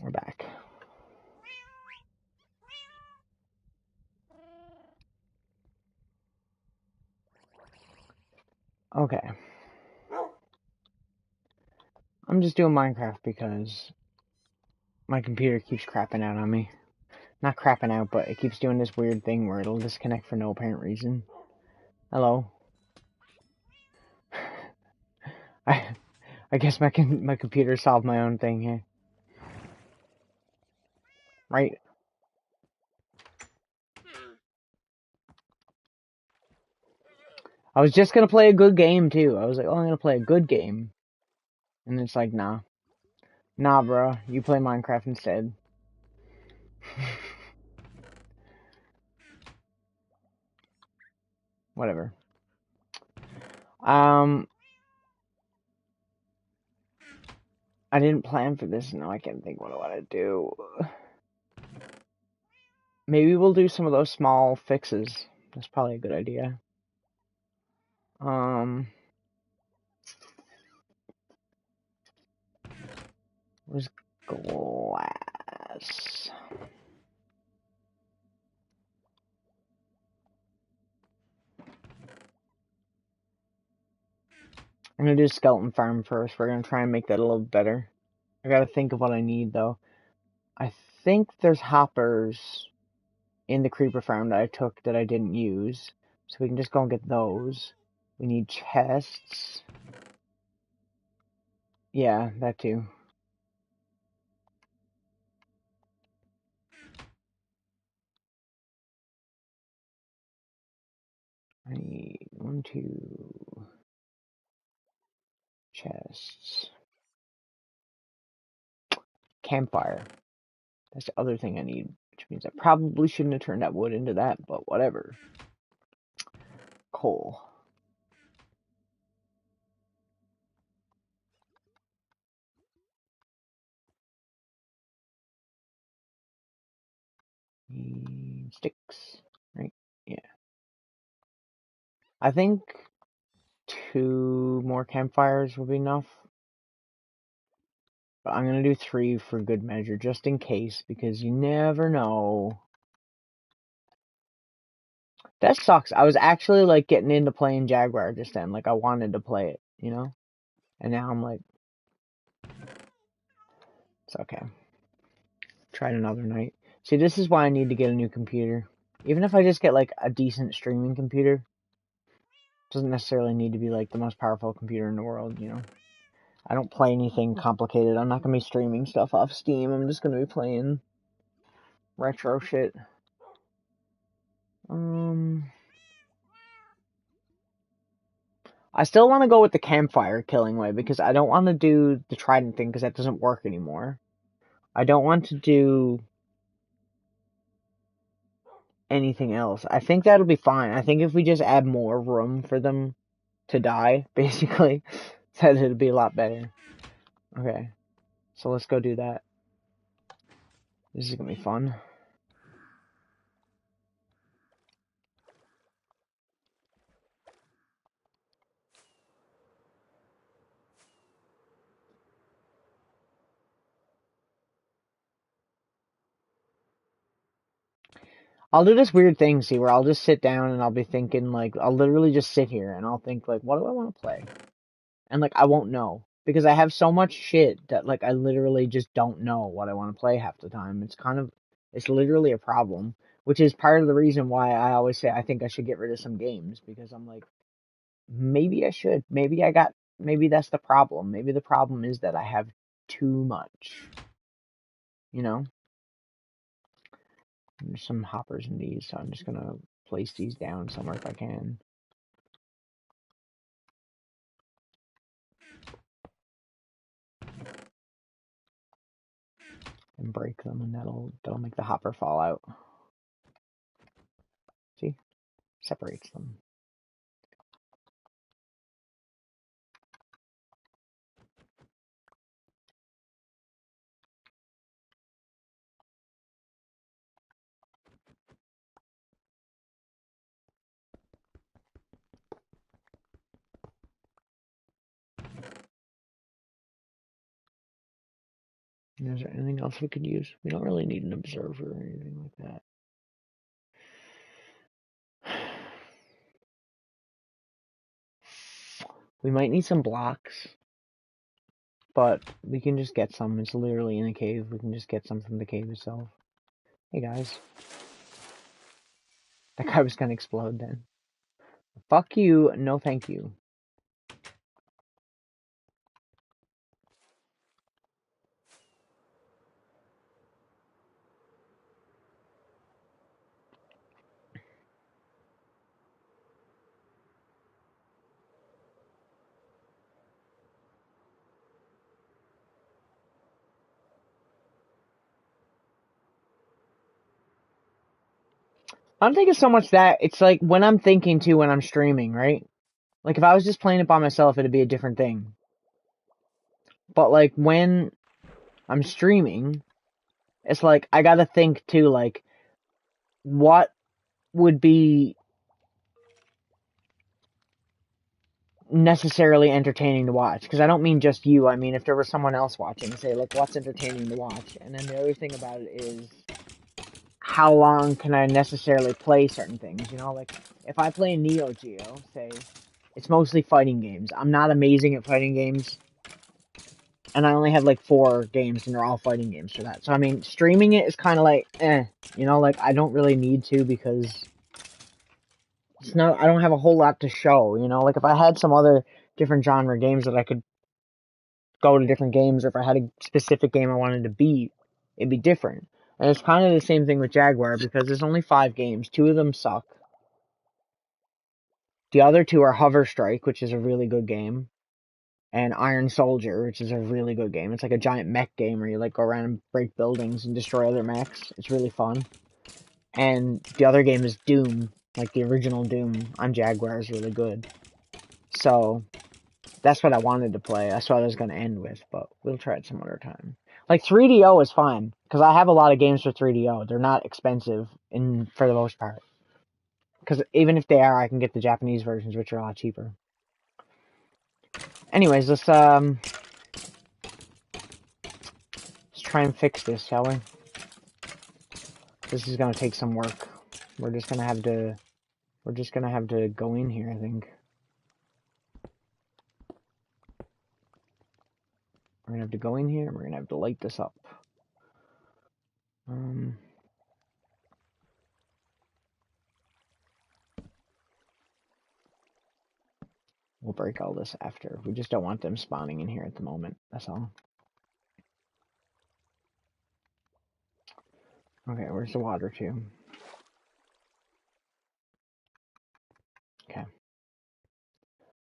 We're back. Okay. I'm just doing Minecraft because my computer keeps crapping out on me. Not crapping out, but it keeps doing this weird thing where it'll disconnect for no apparent reason. Hello. I guess my computer solved my own thing here. Right? I was just gonna play a good game too. I was like, oh, I'm gonna play a good game. And it's like, nah. Nah, bro. You play Minecraft instead. Whatever. I didn't plan for this, and now I can't think what I want to do. Maybe we'll do some of those small fixes. That's probably a good idea. Where's glass? I'm gonna do a skeleton farm first. We're gonna try and make that a little better. I gotta think of what I need though. I think there's hoppers in the creeper farm that I took that I didn't use. So we can just go and get those. We need chests. Yeah, that too. I need 1, 2 chests. Campfire. That's the other thing I need, which means I probably shouldn't have turned that wood into that, but whatever. Coal. Sticks, right? Yeah. I think 2 more campfires will be enough. But I'm gonna do 3 for good measure, just in case, because you never know. That sucks. I was actually like getting into playing Jaguar just then. Like I wanted to play it, you know? And now I'm like, it's okay. Try it another night. See, this is why I need to get a new computer. Even if I just get like a decent streaming computer, doesn't necessarily need to be like the most powerful computer in the world, you know? I don't play anything complicated. I'm not gonna be streaming stuff off Steam. I'm just gonna be playing retro shit. I still want to go with the campfire killing way because I don't want to do the trident thing because that doesn't work anymore. I don't want to do anything else. I think that'll be fine. I think if we just add more room for them to die, basically, that it'll be a lot better. Okay, so let's go do that. This is gonna be fun. I'll do this weird thing, see, where I'll just sit down and I'll be thinking, like, I'll literally just sit here and I'll think, like, what do I want to play? And, like, I won't know. Because I have so much shit that, like, I literally just don't know what I want to play half the time. It's literally a problem. Which is part of the reason why I always say I think I should get rid of some games. Because I'm like, maybe I should. Maybe that's the problem. Maybe the problem is that I have too much. You know? There's some hoppers in these, so I'm just gonna place these down somewhere if I can. And break them, and that'll make the hopper fall out. See? Separates them. Is there anything else we could use? We don't really need an observer or anything like that. We might need some blocks, but we can just get some. It's literally in a cave. We can just get some from the cave itself. Hey guys. That guy was gonna explode then. Fuck you, no thank you. I don't think it's so much that. It's like when I'm thinking too when I'm streaming, right? Like if I was just playing it by myself, it'd be a different thing. But like when I'm streaming, it's like I gotta think too, like what would be necessarily entertaining to watch? Because I don't mean just you. I mean if there was someone else watching, say like what's entertaining to watch. And then the other thing about it is how long can I necessarily play certain things? You know, like if I play Neo Geo, say it's mostly fighting games. I'm not amazing at fighting games. And I only have like 4 games and they're all fighting games for that. So I mean, streaming it is kind of like, you know, like I don't really need to because it's not. I don't have a whole lot to show. You know, like if I had some other different genre games that I could go to different games, or if I had a specific game I wanted to beat, it'd be different. And it's kind of the same thing with Jaguar because there's only 5 games. 2 of them suck. The other 2 are Hover Strike, which is a really good game, and Iron Soldier, which is a really good game. It's like a giant mech game where you like go around and break buildings and destroy other mechs. It's really fun. And the other game is Doom, like the original Doom on Jaguar is really good. So that's what I wanted to play. That's what I was going to end with, but we'll try it some other time. Like 3DO is fine because I have a lot of games for 3DO. They're not expensive for the most part. Because even if they are, I can get the Japanese versions, which are a lot cheaper. Anyways, let's try and fix this, shall we? This is gonna take some work. We're just gonna have to go in here, I think. We're gonna have to go in here and we're gonna have to light this up. We'll break all this after. We just don't want them spawning in here at the moment. That's all. Okay, where's the water to? Okay.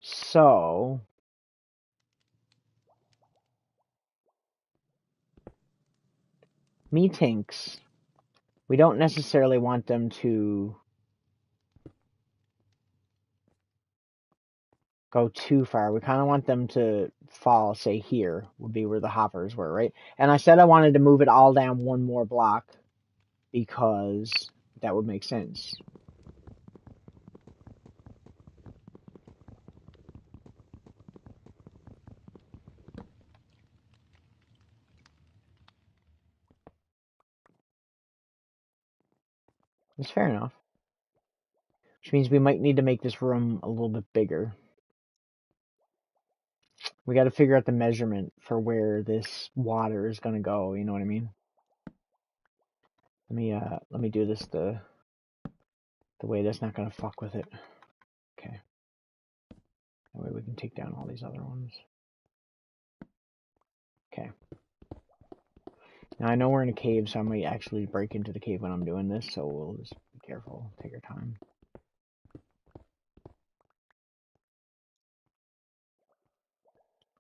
So methinks we don't necessarily want them to go too far. We kind of want them to fall, say here would be where the hoppers were, right? And I said I wanted to move it all down one more block because that would make sense. It's fair enough. Which means we might need to make this room a little bit bigger. We got to figure out the measurement for where this water is going to go, you know what I mean? Let me do this the way that's not going to fuck with it. Okay. That way we can take down all these other ones. Okay. Now I know we're in a cave, so I might actually break into the cave when I'm doing this, so we'll just be careful, take our time.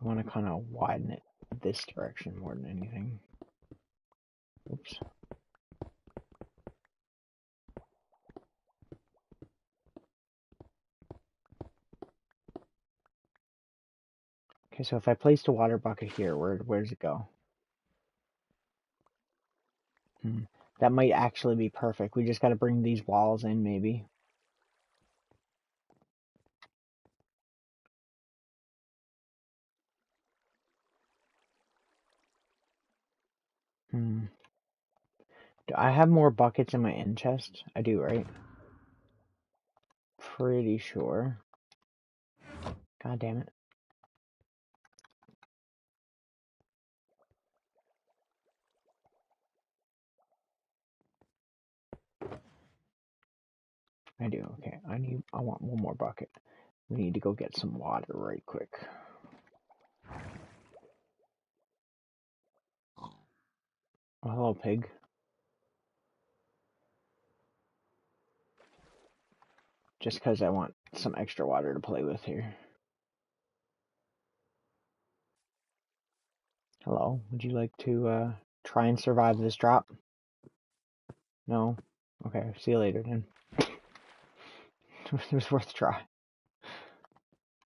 I want to kind of widen it this direction more than anything. Oops. Okay, so if I placed a water bucket here, where does it go? That might actually be perfect. We just got to bring these walls in, maybe. Do I have more buckets in my end chest? I do, right? Pretty sure. God damn it. I do, okay. I want one more bucket. We need to go get some water right quick. Oh, hello, pig. Just because I want some extra water to play with here. Hello, would you like to try and survive this drop? No? Okay, see you later then. It was worth a try.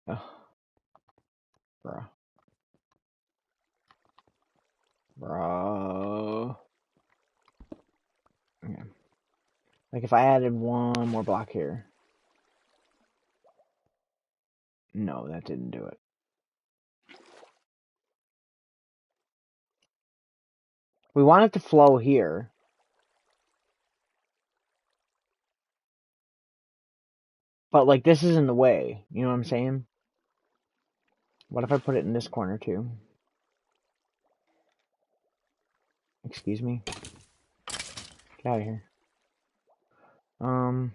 Oh, bro. Bro. Okay. Like if I added one more block here. No, that didn't do it. We want it to flow here. But like this is in the way. You know what I'm saying? What if I put it in this corner too? Excuse me? Get out of here. And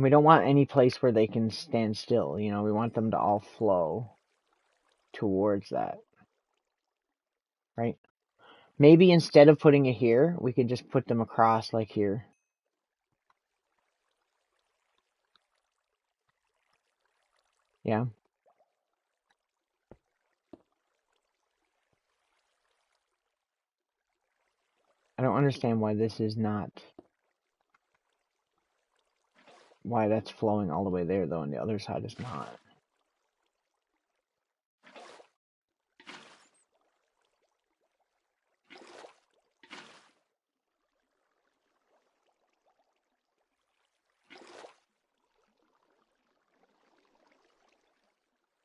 we don't want any place where they can stand still, you know, we want them to all flow towards that. Right? Maybe instead of putting it here, we could just put them across like here. Yeah. I don't understand why this is not... Why that's flowing all the way there, though, and the other side is not.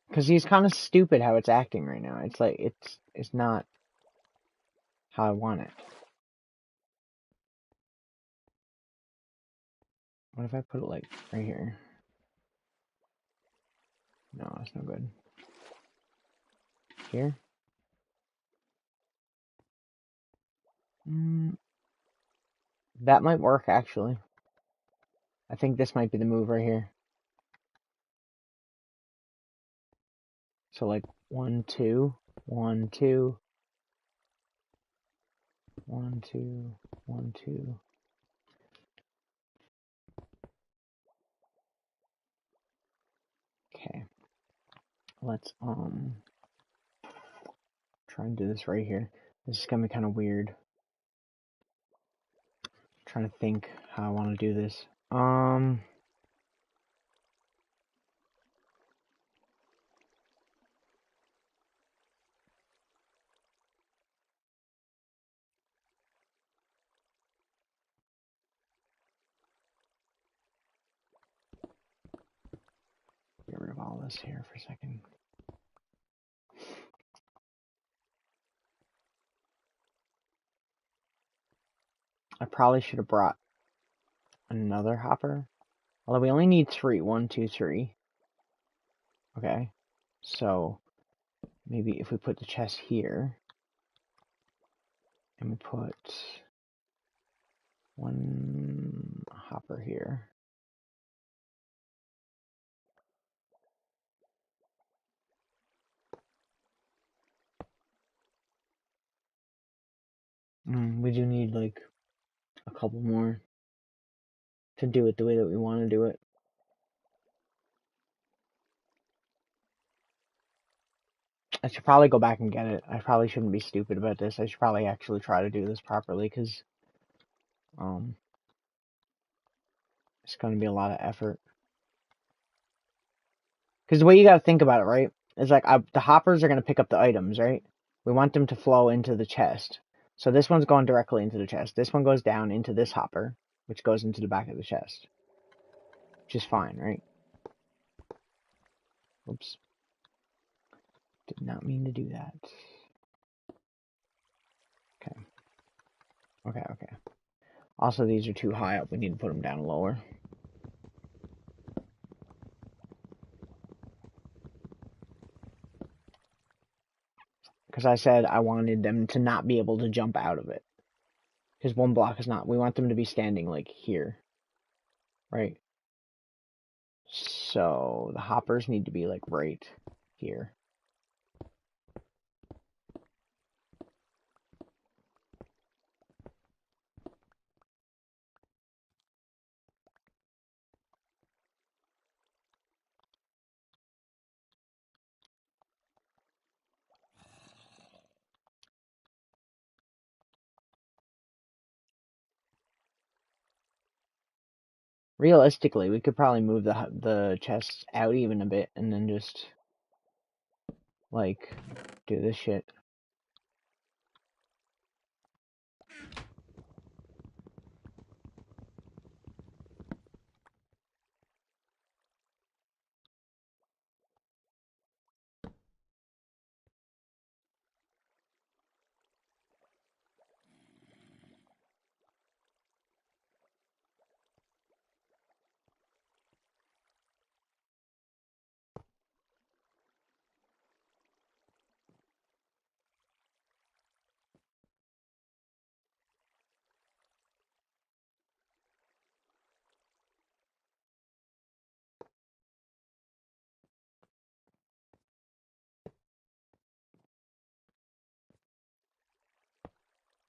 Because he's kind of stupid how it's acting right now. It's like, it's not how I want it. What if I put it, like, right here? No, that's no good. Here? That might work, actually. I think this might be the move right here. So, like, 1, 2, 1, 2, 1, 2, 1, 2. Okay. Let's, try and do this right here. This is gonna be kind of weird. Trying to think how I want to do this. Get rid of all this here for a second. I probably should have brought another hopper. Although we only need 3. 1, 2, 3. Okay. So maybe if we put the chest here and we put one hopper here. We do need like a couple more to do it the way that we want to do it. I should probably go back and get it. I probably shouldn't be stupid about this. I should probably actually try to do this properly because it's going to be a lot of effort. Because the way you got to think about it, right, is like the hoppers are going to pick up the items, right? We want them to flow into the chest. So this one's going directly into the chest. This one goes down into this hopper, which goes into the back of the chest. Which is fine, right? Oops. Did not mean to do that. Okay, okay. Also, these are too high up. We need to put them down lower. Because I said I wanted them to not be able to jump out of it. Because one block is not. We want them to be standing, like, here. Right? So, the hoppers need to be, like, right here. Realistically, we could probably move the chests out even a bit and then just, like, do this shit.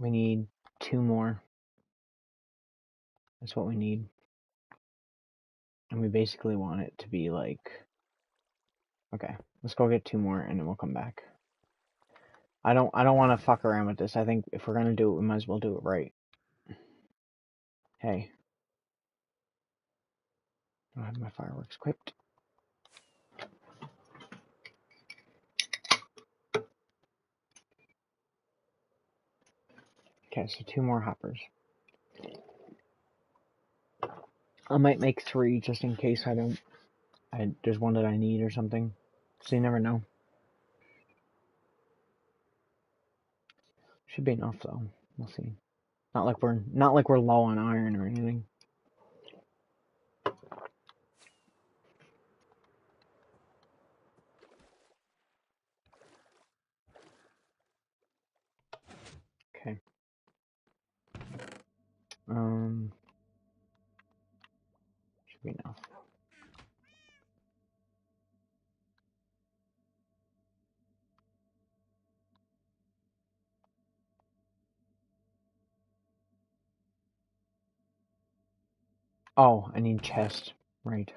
We need 2 more. That's what we need. And we basically want it to be like... Okay, let's go get 2 more and then we'll come back. I don't want to fuck around with this. I think if we're gonna do it, we might as well do it right. Hey. I don't have my fireworks equipped. Okay, so 2 more hoppers. I might make 3 just in case there's one that I need or something. So you never know. Should be enough though. We'll see. Not like we're low on iron or anything. Okay. Should be enough. Oh, I need chest. Right.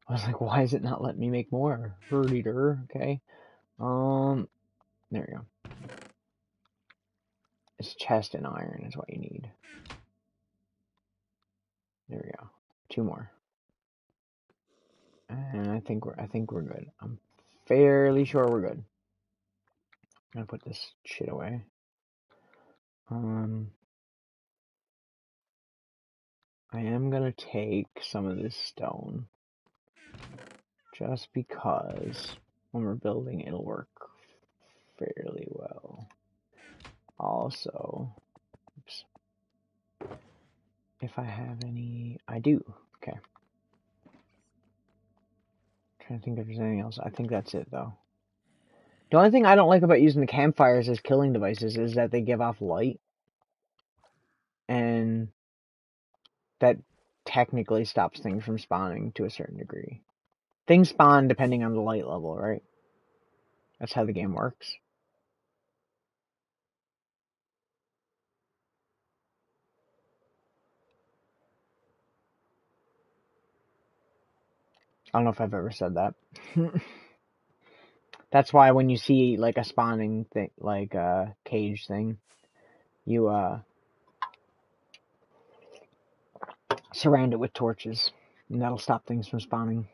I was like, why is it not letting me make more? Herd eater, okay. There we go. It's chest and iron is what you need. There we go. 2 more. And I think we're good. I'm fairly sure we're good. I'm gonna put this shit away. I am gonna take some of this stone. Just because when we're building it'll work fairly well. Also, oops. If I have any, I do. Okay. Trying to think if there's anything else. I think that's it though. The only thing I don't like about using the campfires as killing devices is that they give off light. And that technically stops things from spawning to a certain degree. Things spawn depending on the light level, right? That's how the game works. I don't know if I've ever said that. That's why when you see like a spawning thing, like a cage thing, you surround it with torches, and that'll stop things from spawning.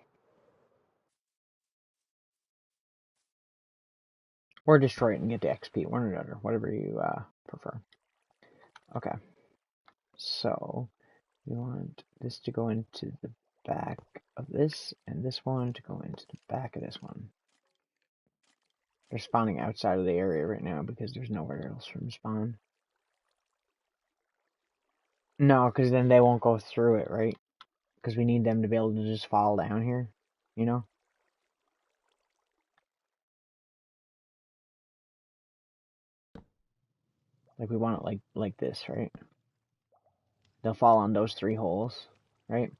Or destroy it and get the XP, one or the other, whatever you prefer. Okay. So, we want this to go into the back of this, and this one to go into the back of this one. They're spawning outside of the area right now because there's nowhere else from spawn. No, because then they won't go through it, right? Because we need them to be able to just fall down here, you know? Like we want it like this, right? They'll fall on those 3 holes, right?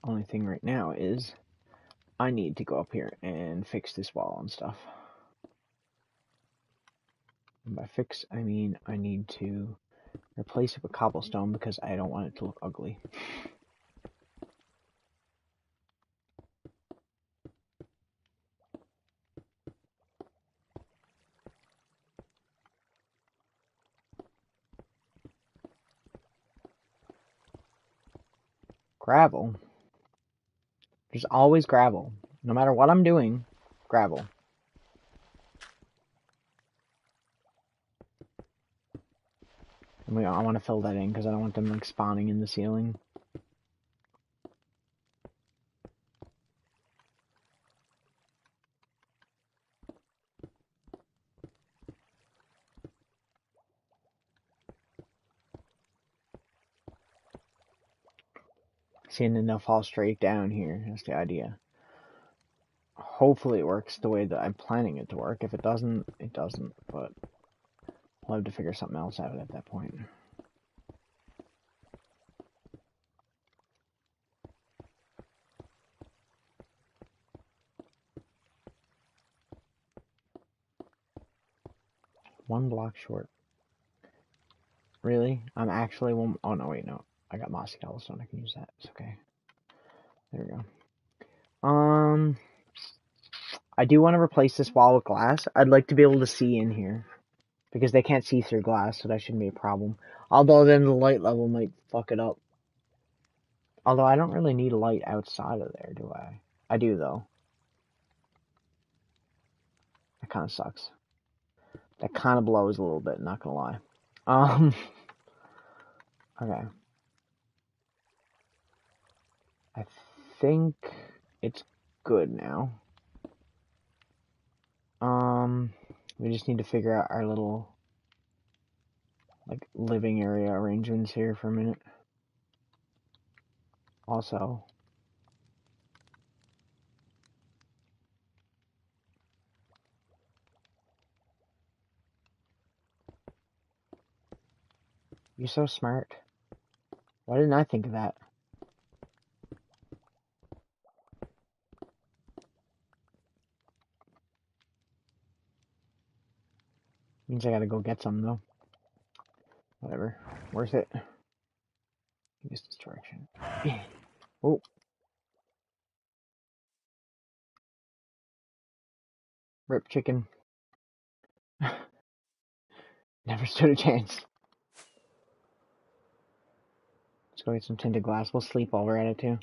Only thing right now is I need to go up here and fix this wall and stuff. And by fix, I mean I need to replace it with cobblestone because I don't want it to look ugly. Gravel. There's always gravel. No matter what I'm doing, gravel. And I want to fill that in because I don't want them like spawning in the ceiling. See, and then they'll fall straight down here. That's the idea. Hopefully it works the way that I'm planning it to work. If it doesn't, it doesn't. But we'll have to figure something else out at that point. One block short. Really? I'm actually one. Oh no, wait, no. I got mossy cobblestone. I can use that. It's okay. There we go. I do want to replace this wall with glass. I'd like to be able to see in here because they can't see through glass, so that shouldn't be a problem. Although then the light level might fuck it up. Although I don't really need light outside of there, do I? I do though. That kind of sucks. That kind of blows a little bit. Not gonna lie. Okay. I think it's good now. We just need to figure out our little, like, living area arrangements here for a minute. Also, you're so smart. Why didn't I think of that? Means I gotta go get some, though. Whatever. Worth it. Use this direction. Oh. Rip chicken. Never stood a chance. Let's go get some tinted glass. We'll sleep while we're at it, too.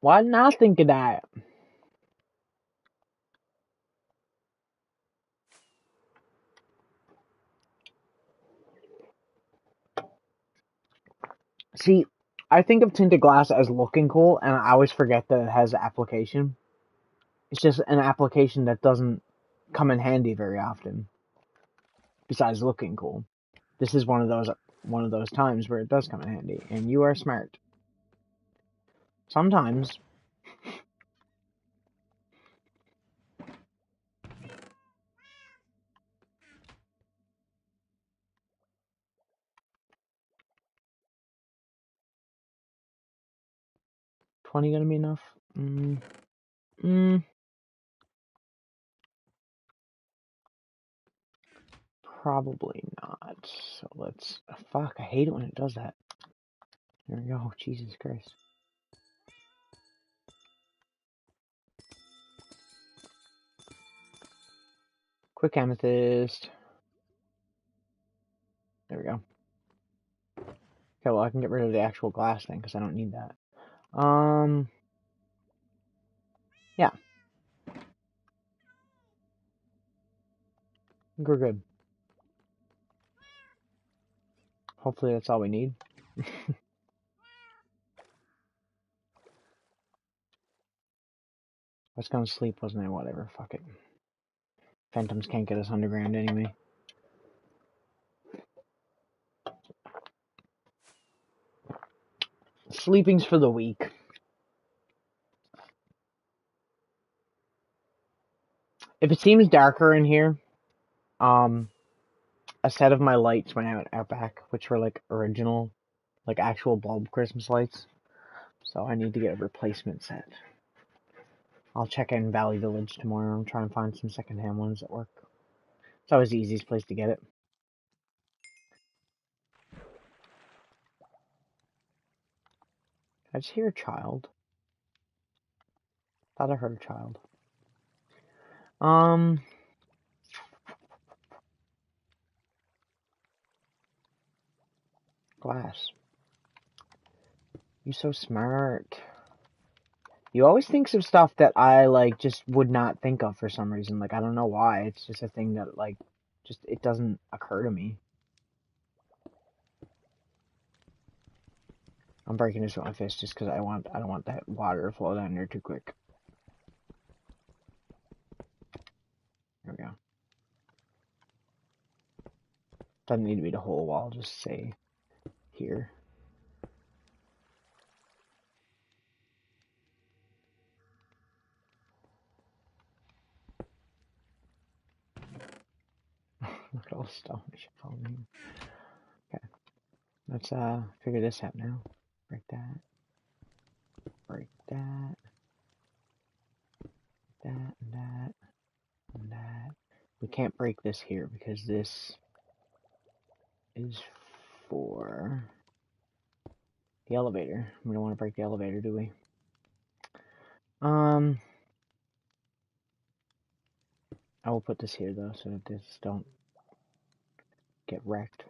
Why didn't I think of that? See, I think of tinted glass as looking cool, and I always forget that it has application. It's just an application that doesn't come in handy very often, besides looking cool. This is one of those times where it does come in handy, and you are smart. Sometimes. 20 gonna be enough? Probably not. So let's... Fuck, I hate it when it does that. There we go. Jesus Christ. Quick amethyst. There we go. Okay, well, I can get rid of the actual glass thing, because I don't need that. Yeah. I think we're good. Hopefully that's all we need. I was gonna sleep, wasn't I? Whatever, fuck it. Phantoms can't get us underground anyway. Sleeping's for the weak. If it seems darker in here, a set of my lights went out back, which were like original, like actual bulb Christmas lights. So I need to get a replacement set. I'll check in Valley Village tomorrow and try and find some secondhand ones that work. It's always the easiest place to get it. I just hear a child. Thought I heard a child. Glass. You so smart. You always think of stuff that I, like, just would not think of for some reason. Like, I don't know why. It's just a thing that, like, just, it doesn't occur to me. I'm breaking this with my fist just because I don't want that water to flow down there too quick. There we go. Doesn't need to be the whole wall, just say here. Look at all the stuff that should fall in. Okay. Let's figure this out now. Break that. Break that. That and that and that. We can't break this here because this is for the elevator. We don't want to break the elevator, do we? I will put this here though so that this don't get wrecked.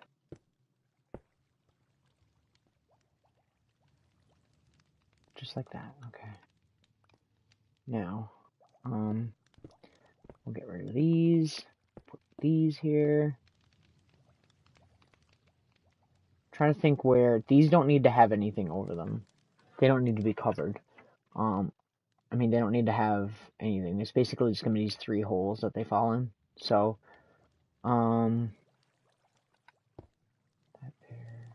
Just like that, okay. Now, we'll get rid of these, put these here. Trying to think where, these don't need to have anything over them. They don't need to be covered. I mean, they don't need to have anything. It's basically just gonna be these 3 holes that they fall in. So, that there,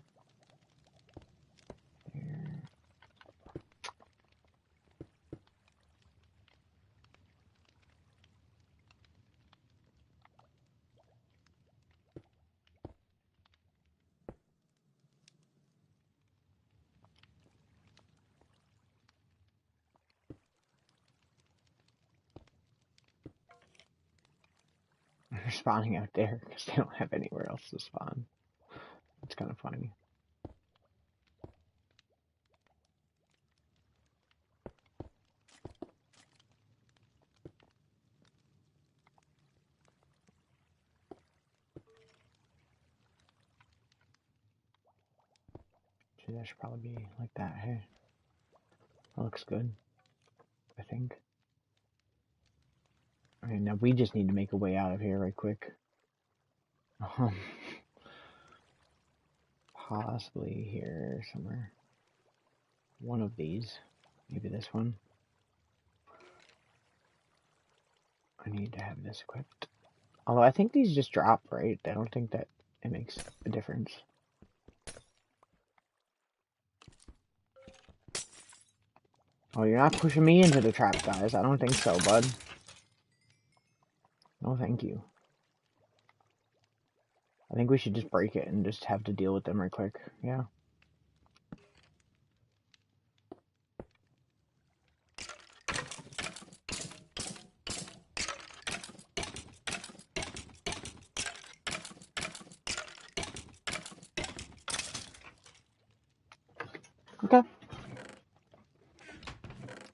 there. They're spawning out there because they don't have anywhere else to spawn. It's kind of funny. Gee, that should probably be like that. Hey, that looks good, I think. Okay, now we just need to make a way out of here right quick. Possibly here somewhere. One of these. Maybe this one. I need to have this equipped. Although I think these just drop, right? I don't think that it makes a difference. Oh, you're not pushing me into the trap, guys. I don't think so, bud. No, thank you. I think we should just break it and just have to deal with them right quick. Yeah. Okay.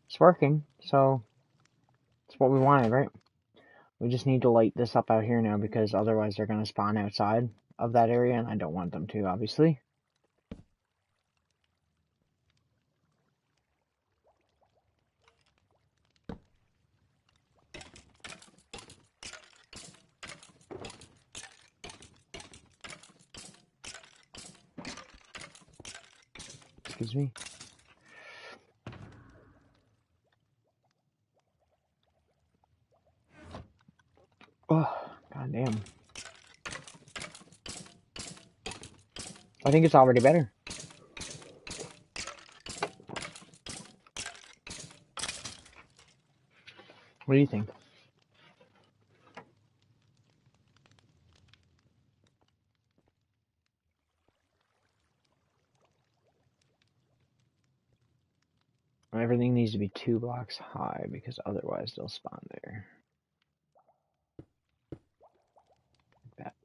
It's working, so it's what we wanted, right? We just need to light this up out here now because otherwise they're going to spawn outside of that area and I don't want them to, obviously. Excuse me. Oh, goddamn. I think it's already better. What do you think? Everything needs to be 2 blocks high because otherwise they'll spawn there. Like that.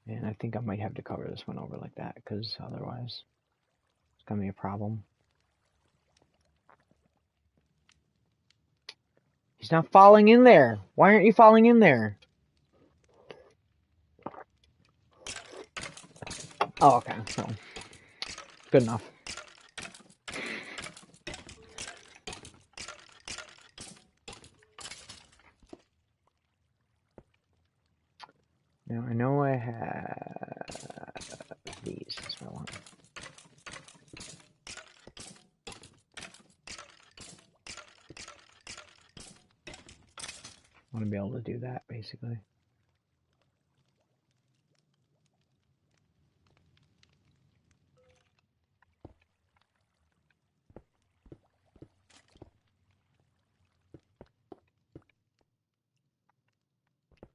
And I think I might have to cover this one over like that because otherwise it's going to be a problem. He's not falling in there. Why aren't you falling in there? Oh, okay. So, good enough. Now, I know I have these. That's what I want. I want to be able to do that, basically.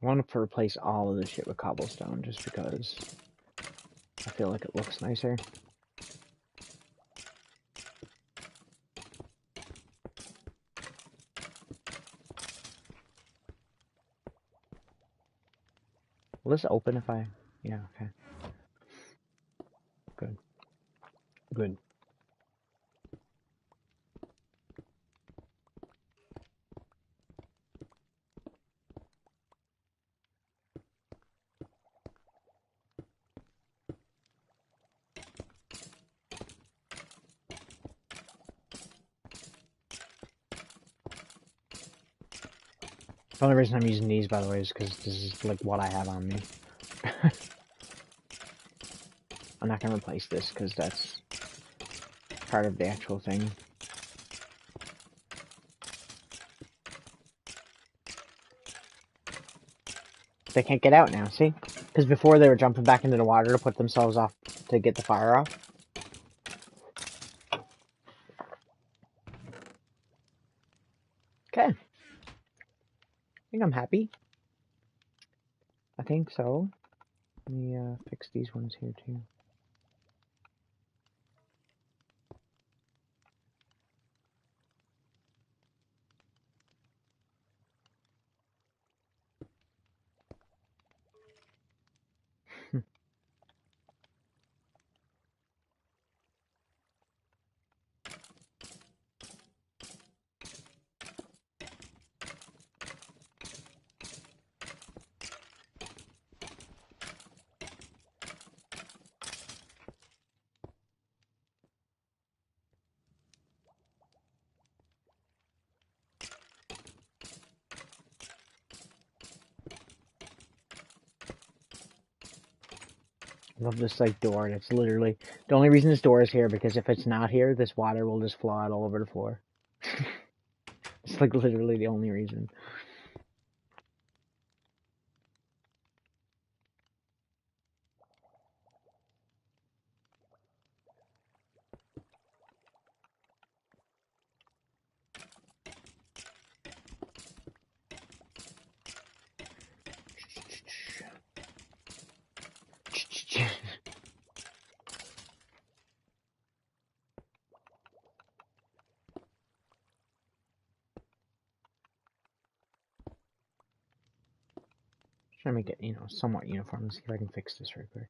I want to replace all of this shit with cobblestone just because I feel like it looks nicer. Will this open if I... Yeah, okay. Good. Good. The only reason I'm using these, by the way, is because this is like what I have on me. I'm not gonna replace this because that's part of the actual thing. They can't get out now, see? Because before they were jumping back into the water to put themselves off to get the fire off. Okay. I think I'm happy. I think so. Let me fix these ones here too. I love this like door. It's literally the only reason this door is here because if it's not here, this water will just flow out all over the floor. It's like literally the only reason. Trying to make it, somewhat uniform. Let's see if I can fix this real quick.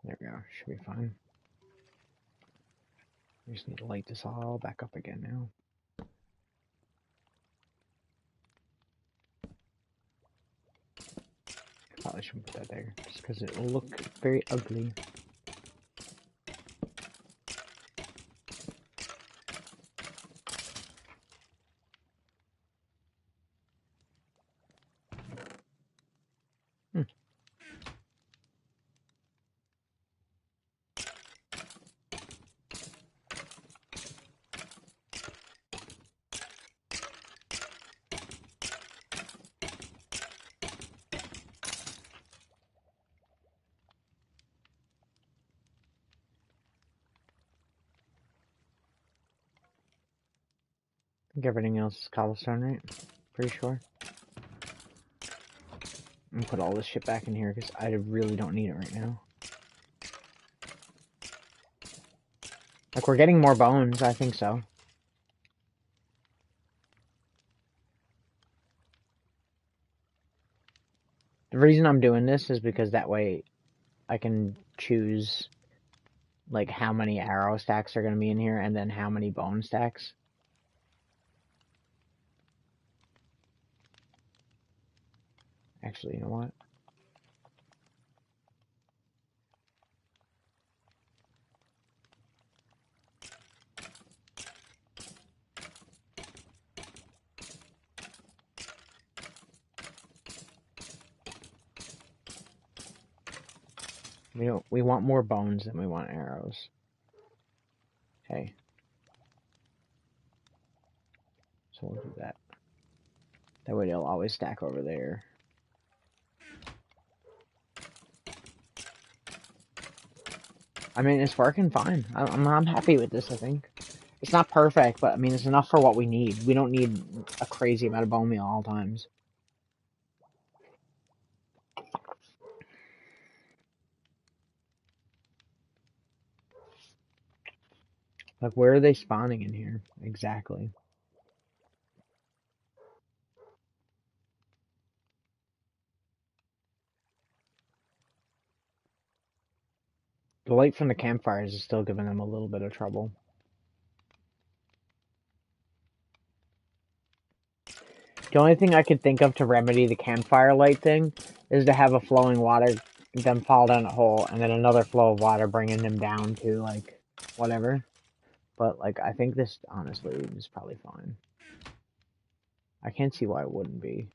There we go. Should be fine. We just need to light this all back up again now. Probably shouldn't put that there, just because it will look very ugly. think everything else is cobblestone, right? Pretty sure. I'm gonna put all this shit back in here because I really don't need it right now. Like, we're getting more bones, I think so. The reason I'm doing this is because that way I can choose, like, how many arrow stacks are going to be in here and then how many bone stacks. Actually, you know what? We want more bones than we want arrows. Okay. So we'll do that. That way they'll always stack over there. I mean, it's working fine. I'm happy with this, I think. It's not perfect, but I mean, it's enough for what we need. We don't need a crazy amount of bone meal all times. Like, where are they spawning in here? Exactly. The light from the campfires is still giving them a little bit of trouble. The only thing I could think of to remedy the campfire light thing is to have a flowing water, them fall down a hole, and then another flow of water bringing them down to, like, whatever. But, like, I think this, honestly, is probably fine. I can't see why it wouldn't be.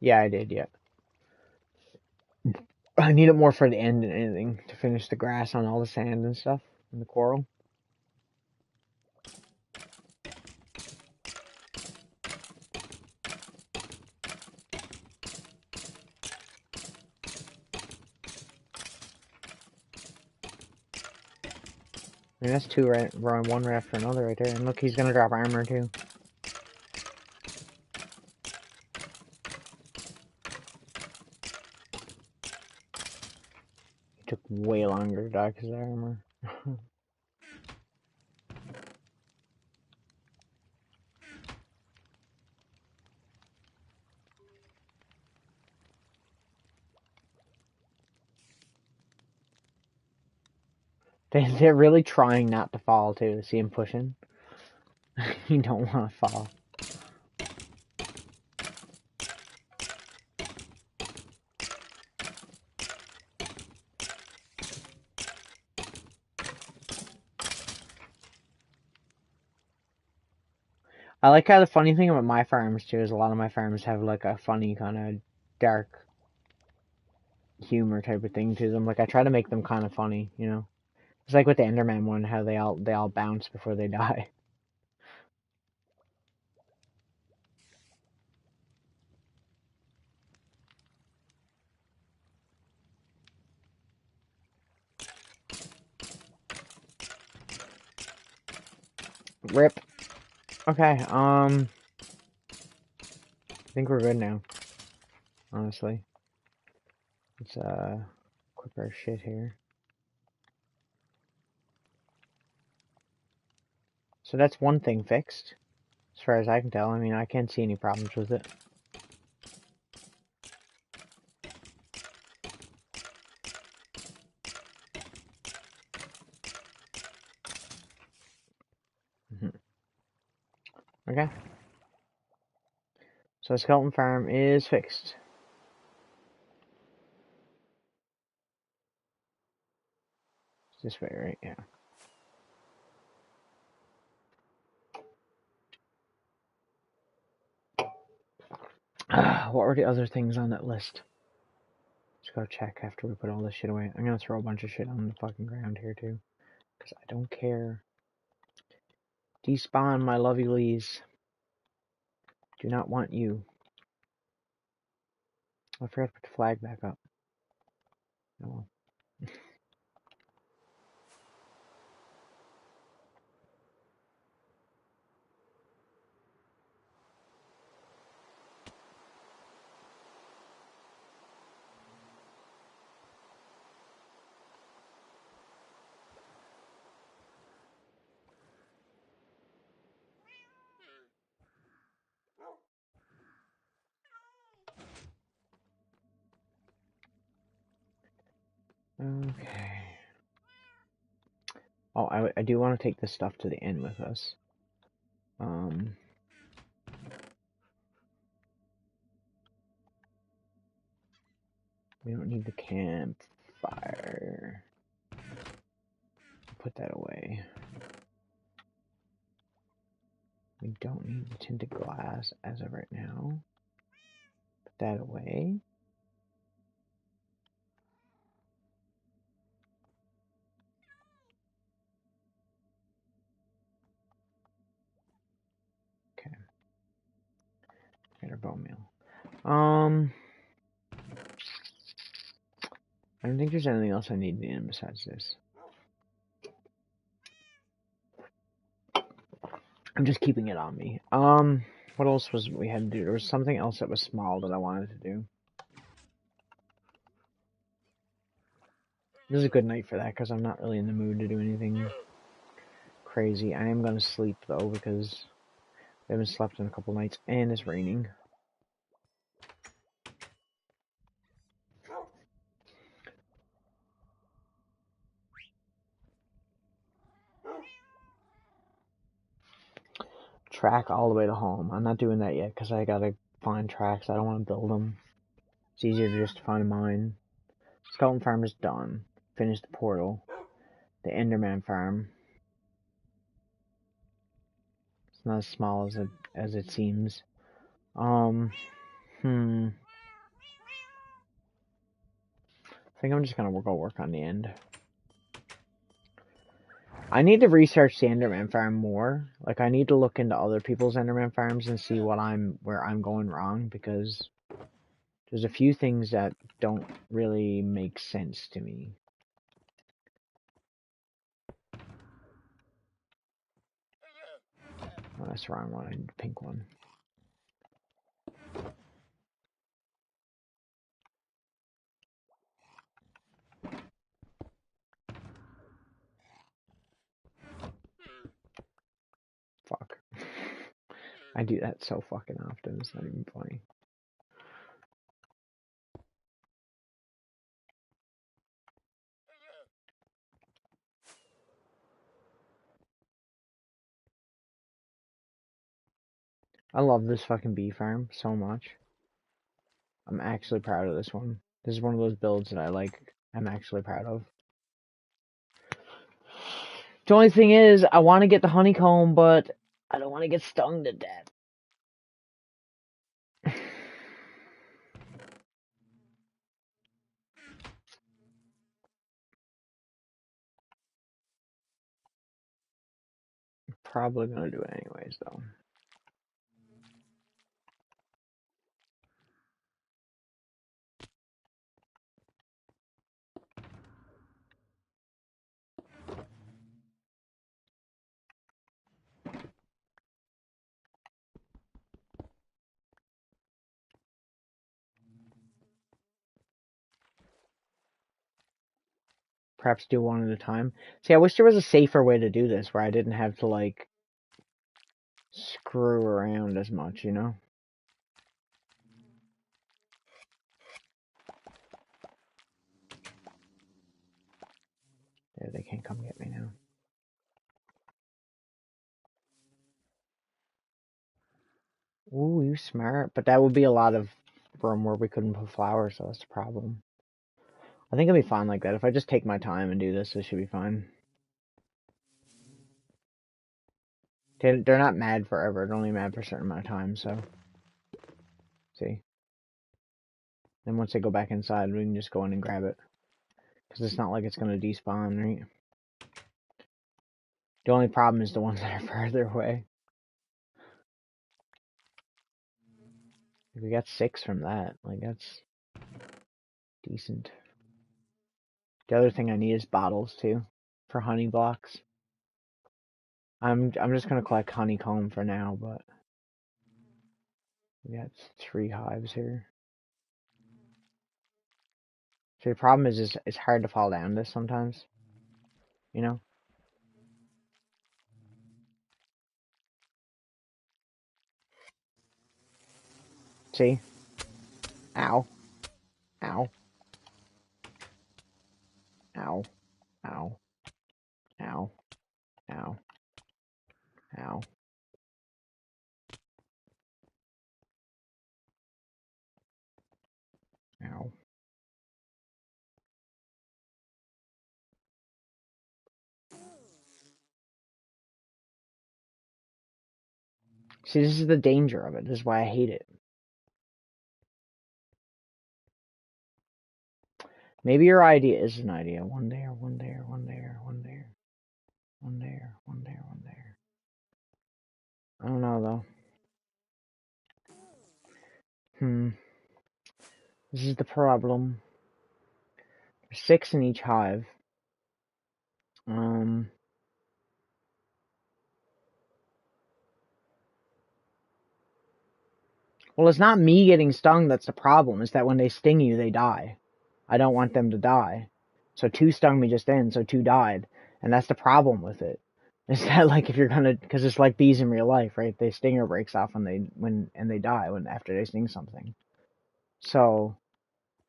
Yeah, I did, yeah. I need it more for the end than anything, to finish the grass on all the sand and stuff, and the coral. I mean, that's two right, one right after another right there. And look, he's gonna drop armor too. It took way longer to die because of armor. They're really trying not to fall too. See him pushing? You don't want to fall. I like how the funny thing about my farms too is a lot of my farms have like a funny kind of dark humor type of thing to them. Like I try to make them kind of funny, you know. It's like with the Enderman one, how they all bounce before they die. Rip. Okay, I think we're good now. Honestly, let's equip our shit here. So that's one thing fixed, as far as I can tell. I mean, I can't see any problems with it. Okay. So Skeleton Farm is fixed. It's this way, right? Yeah. What were the other things on that list? Let's go check after we put all this shit away. I'm gonna throw a bunch of shit on the fucking ground here too. Because I don't care. Despawn my lovelies. Do not want you. I forgot to put the flag back up. Oh well. Okay. Oh, I do want to take this stuff to the inn with us. We don't need the campfire. Put that away. We don't need the tinted glass as of right now. Put that away. Okay. Get our bone meal. I don't think there's anything else I need in besides this. I'm just keeping it on me. What else was we had to do? There was something else that was small that I wanted to do. This is a good night for that because I'm not really in the mood to do anything crazy. I am going to sleep though because I haven't slept in a couple nights and it's raining. Track all the way to home. I'm not doing that yet because I gotta find tracks. I don't want to build them. It's easier to just find a mine. Skeleton Farm is done. Finished the portal. The Enderman Farm. It's not as small as it seems. I think I'm just gonna go work on the end. I need to research the Enderman Farm more. Like, I need to look into other people's Enderman Farms and see where I'm going wrong, because there's a few things that don't really make sense to me. Oh, that's the wrong one. I need the pink one. Fuck. I do that so fucking often, it's not even funny. I love this fucking bee farm so much. I'm actually proud of this one. This is one of those builds that I'm actually proud of. The only thing is, I want to get the honeycomb, but I don't want to get stung to death. Probably gonna do it anyways, though. Perhaps do one at a time. See, I wish there was a safer way to do this, where I didn't have to, like, screw around as much, you know? Yeah, they can't come get me now. Ooh, you smart. But that would be a lot of room where we couldn't put flowers, so that's the problem. I think it'll be fine like that. If I just take my time and do this, it should be fine. They're not mad forever. They're only mad for a certain amount of time, so... See? Then once they go back inside, we can just go in and grab it. Because it's not like it's going to despawn, right? The only problem is the ones that are further away. We got 6 from that. Like, that's decent. The other thing I need is bottles, too, for honey blocks. I'm just gonna collect honeycomb for now, but we got 3 hives here. So the problem is it's hard to fall down this sometimes, you know? See? Ow. Ow. Ow. Ow. Ow. Ow. Ow. Ow. See, this is the danger of it. This is why I hate it. Maybe your idea is an idea. One there, one there, one there, one there. One there, one there, one there. I don't know, though. This is the problem. There's 6 in each hive. Well, it's not me getting stung that's the problem. It's that when they sting you, they die. I don't want them to die. So 2 stung me just then, so 2 died. And that's the problem with it. Is that, like, if you're gonna, because it's like bees in real life, right? Their stinger breaks off and they die after they sting something. So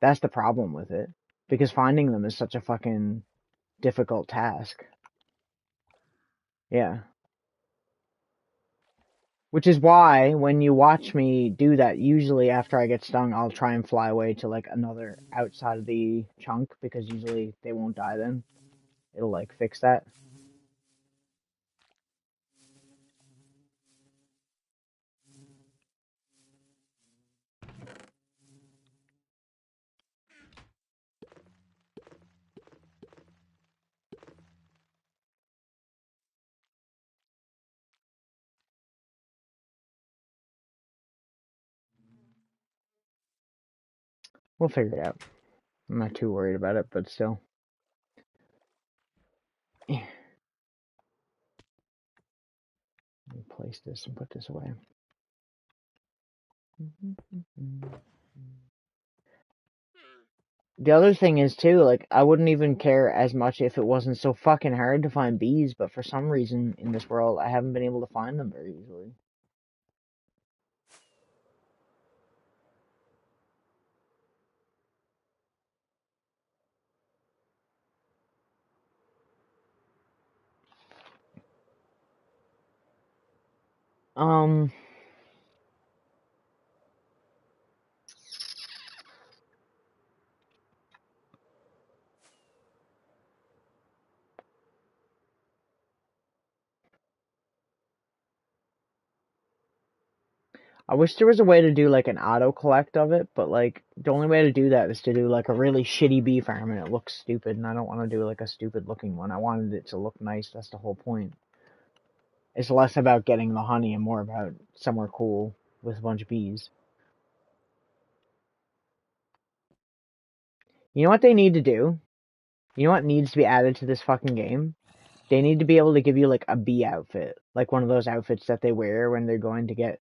that's the problem with it. Because finding them is such a fucking difficult task. Yeah. Which is why when you watch me do that, usually after I get stung, I'll try and fly away to like another outside of the chunk because usually they won't die then. It'll like fix that. We'll figure it out. I'm not too worried about it, but still. Let me place this and put this away. The other thing is too, like, I wouldn't even care as much if it wasn't so fucking hard to find bees, but for some reason in this world, I haven't been able to find them very easily. I wish there was a way to do like an auto collect of it, but like the only way to do that is to do like a really shitty bee farm and it looks stupid, and I don't want to do like a stupid looking one. I wanted it to look nice. That's the whole point. It's less about getting the honey and more about somewhere cool with a bunch of bees. You know what they need to do? You know what needs to be added to this fucking game? They need to be able to give you like a bee outfit, like one of those outfits that they wear when they're going to get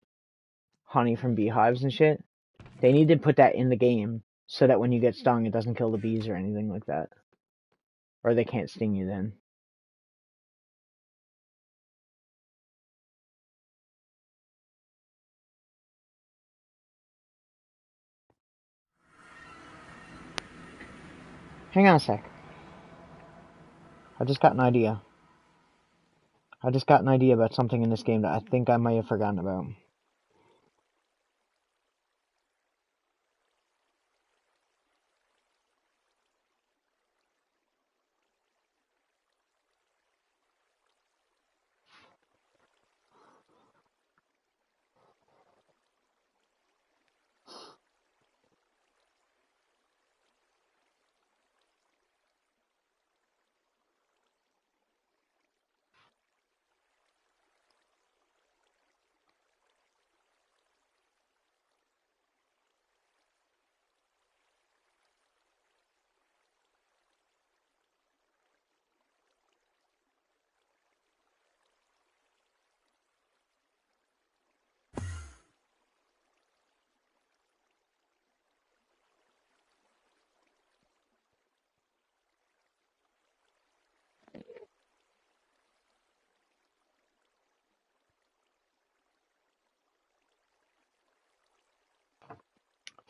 honey from beehives and shit. They need to put that in the game so that when you get stung, it doesn't kill the bees or anything like that. Or they can't sting you then. Hang on a sec. I just got an idea. I just got an idea about something in this game that I think I might have forgotten about.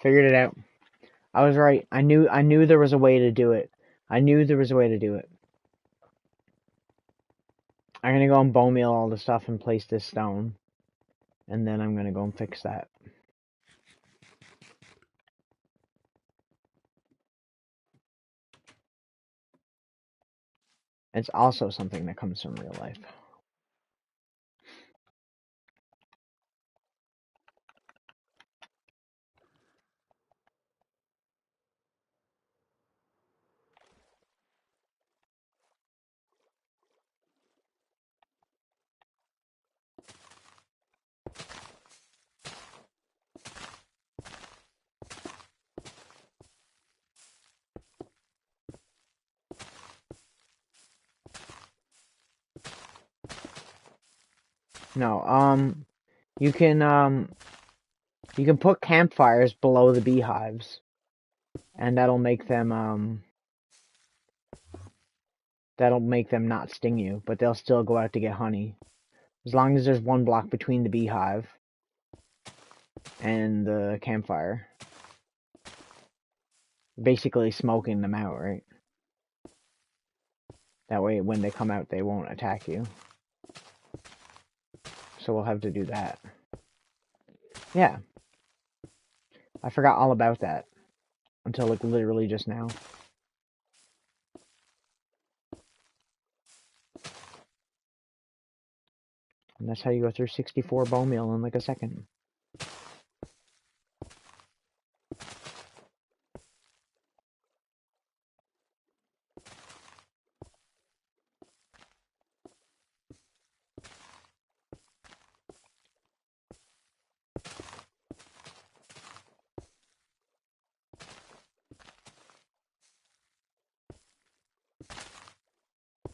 Figured it out. I was right. I knew there was a way to do it. I knew there was a way to do it. I'm gonna go and bone meal all the stuff and place this stone. And then I'm gonna go and fix that. It's also something that comes from real life. No, you can put campfires below the beehives, and that'll make them not sting you, but they'll still go out to get honey. As long as there's one block between the beehive and the campfire. Basically smoking them out, right? That way when they come out they won't attack you. So we'll have to do that. Yeah. I forgot all about that. Until like literally just now. And that's how you go through 64 bone meal in like a second.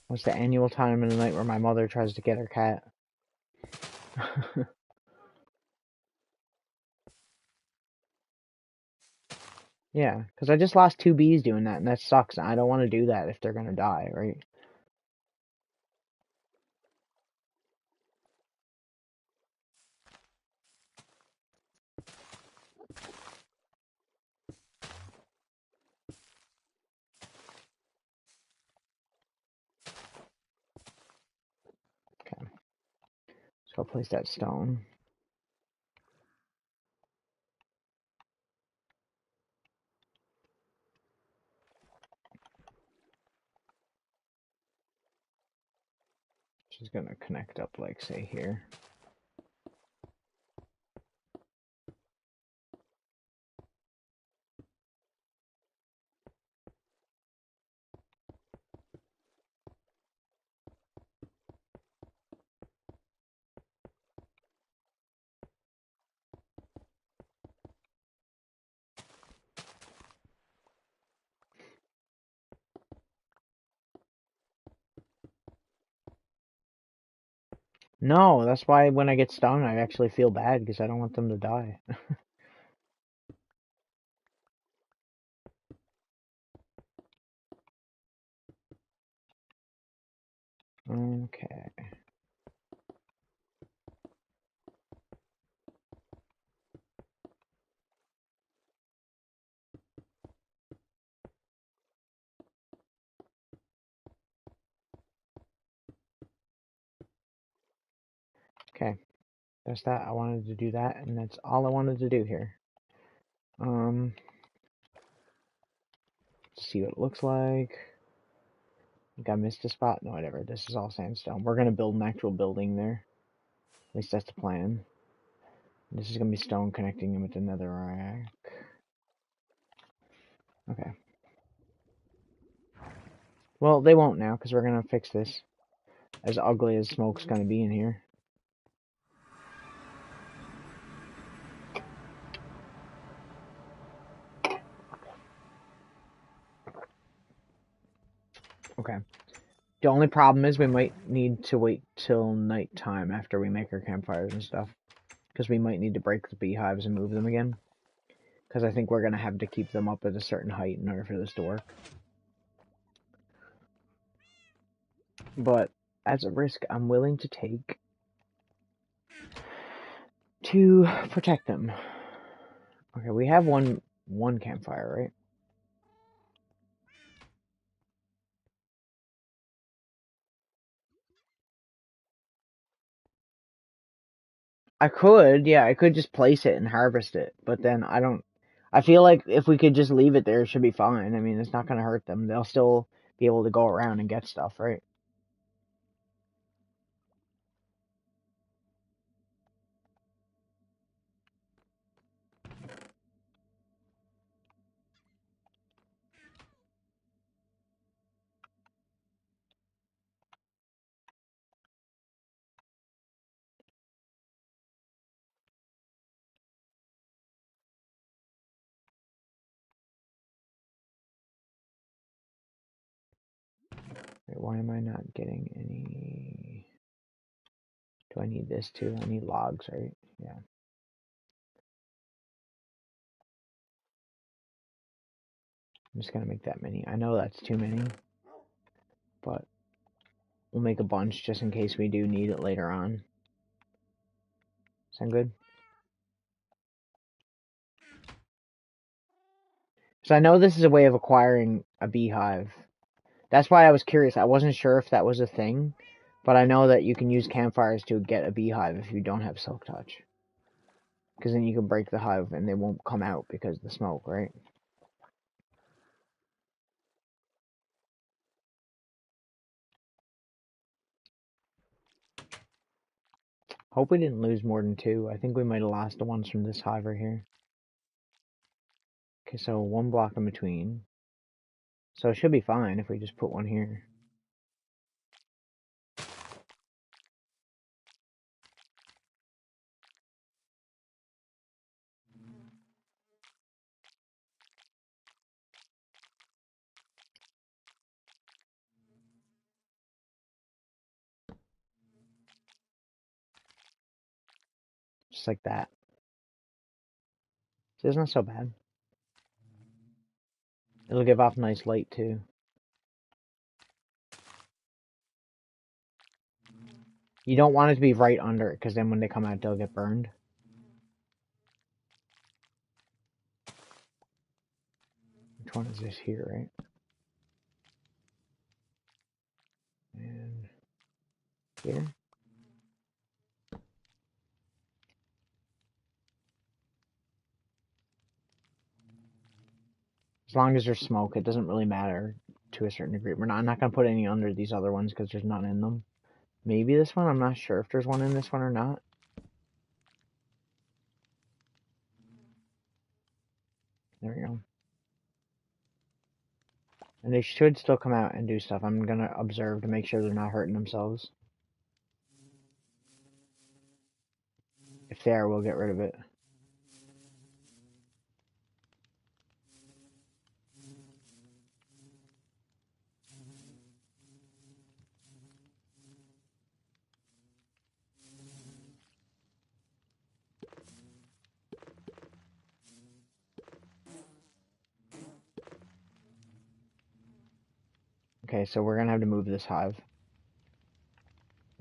What's the annual time in the night where my mother tries to get her cat? Yeah, because I just lost 2 bees doing that, and that sucks. I don't want to do that if they're gonna die, right? Okay. So I'll place that stone. She's gonna connect up, like, say, here. No, that's why when I get stung, I actually feel bad, because I don't want them to die. Okay. Okay. That's that. I wanted to do that, and that's all I wanted to do here. See what it looks like. I think I missed a spot. No, whatever. This is all sandstone. We're gonna build an actual building there. At least that's the plan. This is gonna be stone connecting in with the netherrack. Okay. Well, they won't now, because we're gonna fix this. As ugly as smoke's gonna be in here. Okay. The only problem is we might need to wait till nighttime after we make our campfires and stuff. Because we might need to break the beehives and move them again. Because I think we're going to have to keep them up at a certain height in order for this to work. But as a risk I'm willing to take to protect them. Okay, we have one campfire, right? Yeah, I could just place it and harvest it, but then I feel like if we could just leave it there, it should be fine. I mean, it's not gonna hurt them. They'll still be able to go around and get stuff, right? Wait, why am I not getting any? Do I need this too? I need logs, right? Yeah. I'm just gonna make that many. I know that's too many, but we'll make a bunch just in case we do need it later on. Sound good? So I know this is a way of acquiring a beehive. That's why I was curious. I wasn't sure if that was a thing, but I know that you can use campfires to get a beehive if you don't have silk touch. Because then you can break the hive and they won't come out because of the smoke, right? Hope we didn't lose more than two. I think we might have lost the ones from this hive right here. Okay, so one block in between. So it should be fine if we just put one here. Just like that. So it's not so bad. It'll give off nice light too. You don't want it to be right under it because then when they come out, they'll get burned. Which one is this here, right? And here. As long as there's smoke, it doesn't really matter to a certain degree. I'm not going to put any under these other ones because there's none in them. Maybe this one. I'm not sure if there's one in this one or not. There we go. And they should still come out and do stuff. I'm going to observe to make sure they're not hurting themselves. If they are, we'll get rid of it. Okay, so we're going to have to move this hive.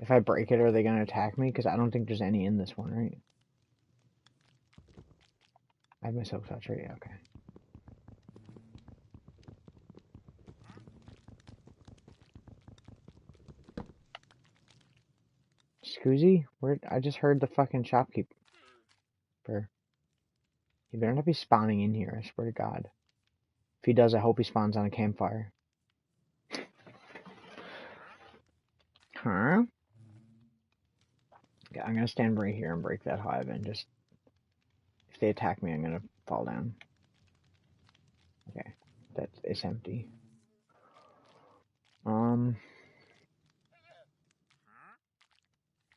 If I break it, are they going to attack me? Because I don't think there's any in this one, right? I have my silk touch, right? Yeah, okay. Scoozy? Where? I just heard the fucking shopkeeper. He better not be spawning in here, I swear to God. If he does, I hope he spawns on a campfire. Huh? Yeah, I'm gonna stand right here and break that hive and just... If they attack me, I'm gonna fall down. Okay. It's empty. I'm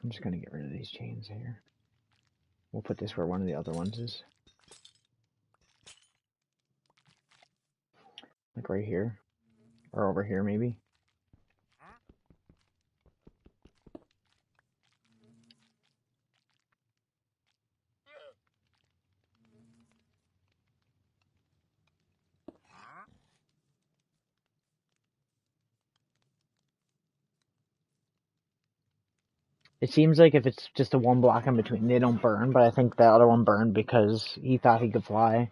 just gonna get rid of these chains here. We'll put this where one of the other ones is. Like right here. Or over here, maybe. It seems like if it's just a one block in between, they don't burn, but I think the other one burned because he thought he could fly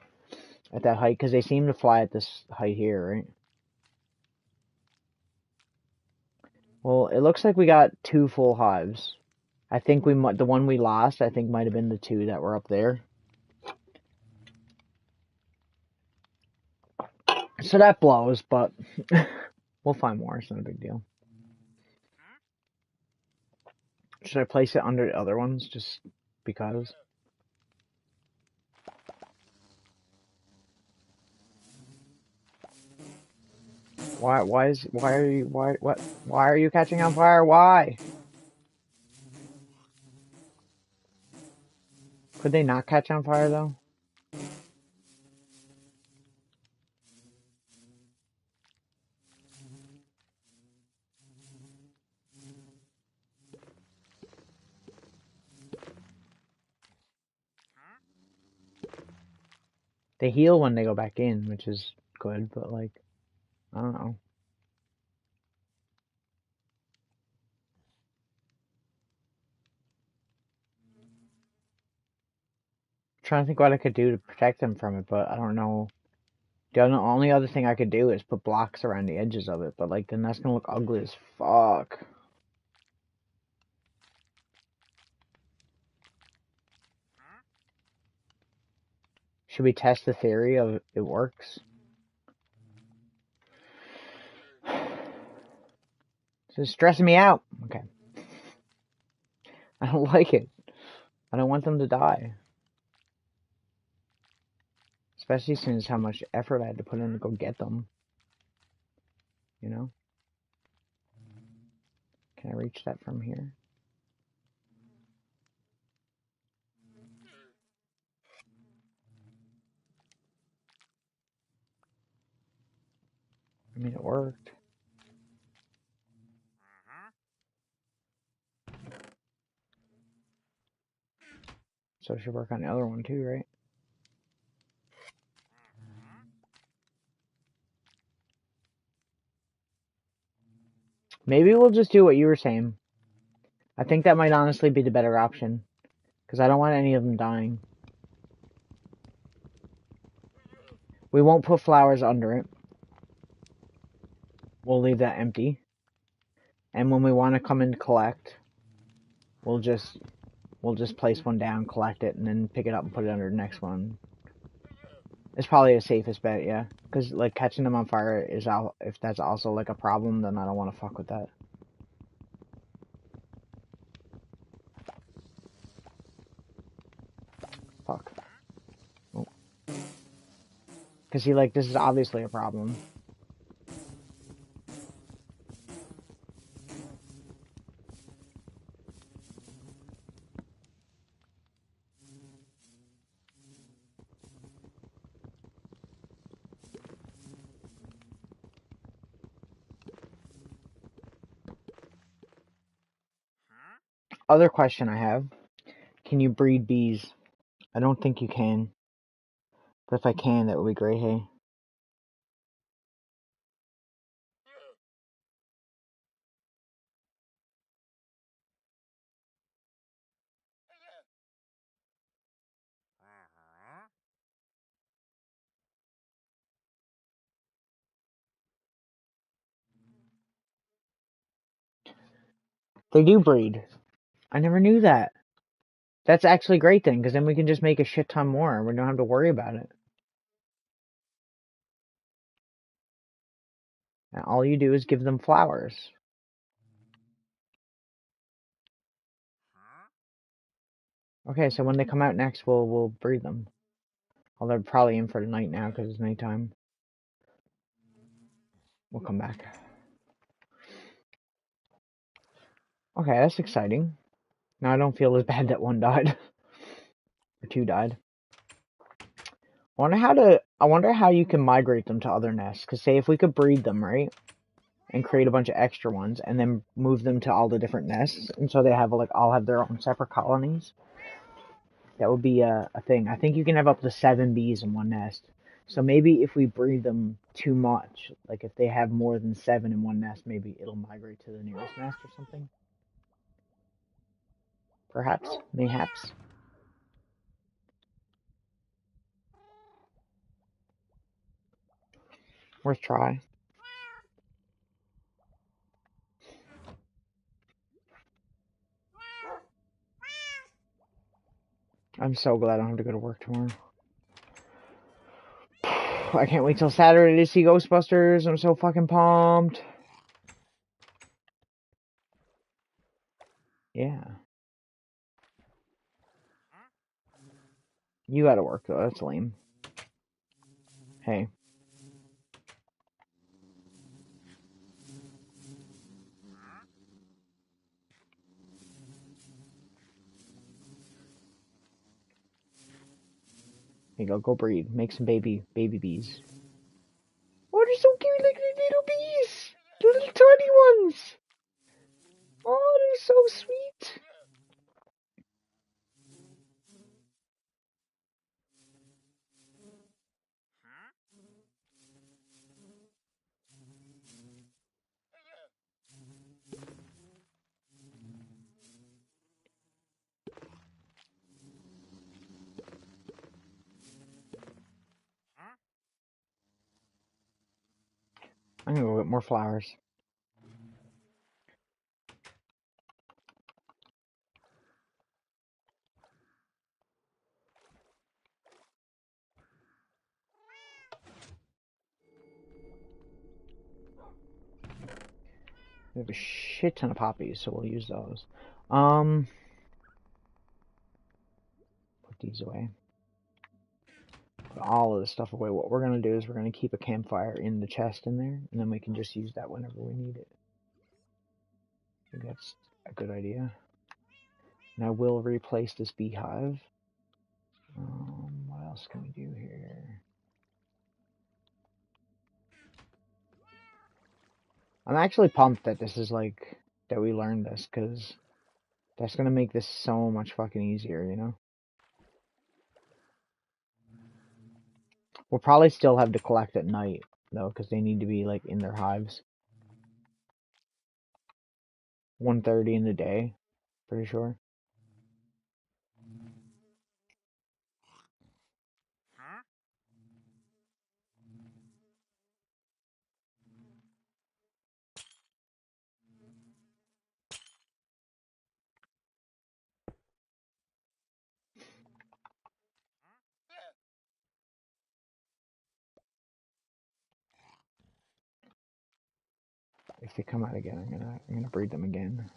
at that height, because they seem to fly at this height here, right? Well, it looks like we got 2 full hives. I think the one we lost, I think might have been the 2 that were up there. So that blows, but we'll find more. It's not a big deal. Should I place it under the other ones just because? Why are you catching on fire? Why? Could they not catch on fire though? They heal when they go back in, which is good, but like, I don't know. I'm trying to think what I could do to protect them from it, but I don't know. The only other thing I could do is put blocks around the edges of it, but like then that's gonna look ugly as fuck. Should we test the theory of it works? This is stressing me out. Okay. I don't like it. I don't want them to die. Especially since how much effort I had to put in to go get them. You know? Can I reach that from here? I mean, it worked. So it should work on the other one too, right? Maybe we'll just do what you were saying. I think that might honestly be the better option. Because I don't want any of them dying. We won't put flowers under it. We'll leave that empty. And when we want to come and collect, we'll just place one down, collect it, and then pick it up and put it under the next one. It's probably the safest bet, yeah. Because like catching them on fire is if that's also like a problem, then I don't want to fuck with that. Fuck. Oh. Because see, like, this is obviously a problem. Other question I have. Can you breed bees? I don't think you can. But if I can, that would be great, hey? They do breed. I never knew that. That's actually a great thing, because then we can just make a shit ton more, and we don't have to worry about it. And all you do is give them flowers. Okay, so when they come out next, we'll breed them. Well, they're probably in for the night now, because it's nighttime. We'll come back. Okay, that's exciting. Now I don't feel as bad that one died. Or 2 died. I wonder how you can migrate them to other nests. Because say if we could breed them, right? And create a bunch of extra ones, and then move them to all the different nests, and so they have all have their own separate colonies. That would be a thing. I think you can have up to 7 bees in one nest. So maybe if we breed them too much, like if they have more than 7 in one nest, maybe it'll migrate to the nearest nest or something. Perhaps, mayhaps. Worth try. I'm so glad I don't have to go to work tomorrow. I can't wait till Saturday to see Ghostbusters. I'm so fucking pumped. Yeah. You gotta work though, that's lame. Hey. Here you go breed. Make some baby bees. Oh, they're so cute, like the little bees! The little tiny ones! Oh, they're so sweet! I'm gonna go get more flowers. We have a shit ton of poppies, so we'll use those. Put these away. Put all of the stuff away. What we're gonna do is we're gonna keep a campfire in the chest in there, and then we can just use that whenever we need it. I think that's a good idea. And I will replace this beehive. What else can we do here? I'm actually pumped that this is like, that we learned this, because that's gonna make this so much fucking easier, you know? We'll probably still have to collect at night, though, because they need to be, like, in their hives. 1:30 in the day, pretty sure. If they come out again, I'm gonna breed them again.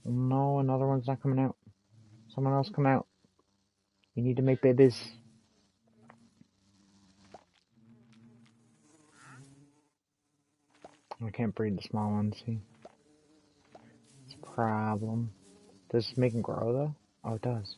No, another one's not coming out. Someone else come out. You need to make babies. I can't breed the small ones, see? It's a problem. Does this make them grow, though? Oh, it does.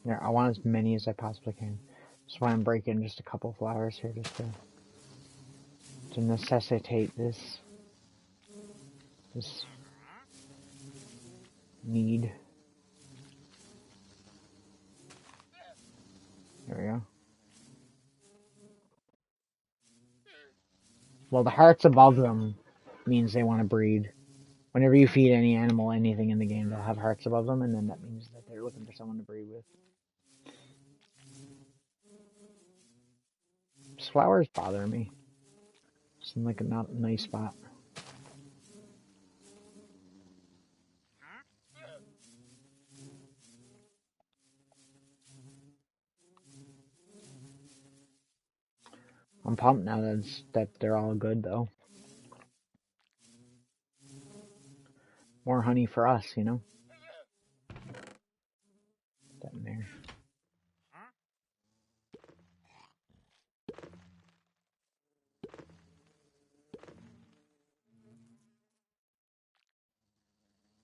Yeah, I want as many as I possibly can. That's why I'm breaking just a couple flowers here, just to necessitate this need. There we go. Well, the hearts above them means they want to breed. Whenever you feed any animal anything in the game, they'll have hearts above them, and then that means that they're looking for someone to breed with. This flower is bothering me. Seems like a not nice spot. I'm pumped now that they're all good, though. More honey for us, you know? that in there.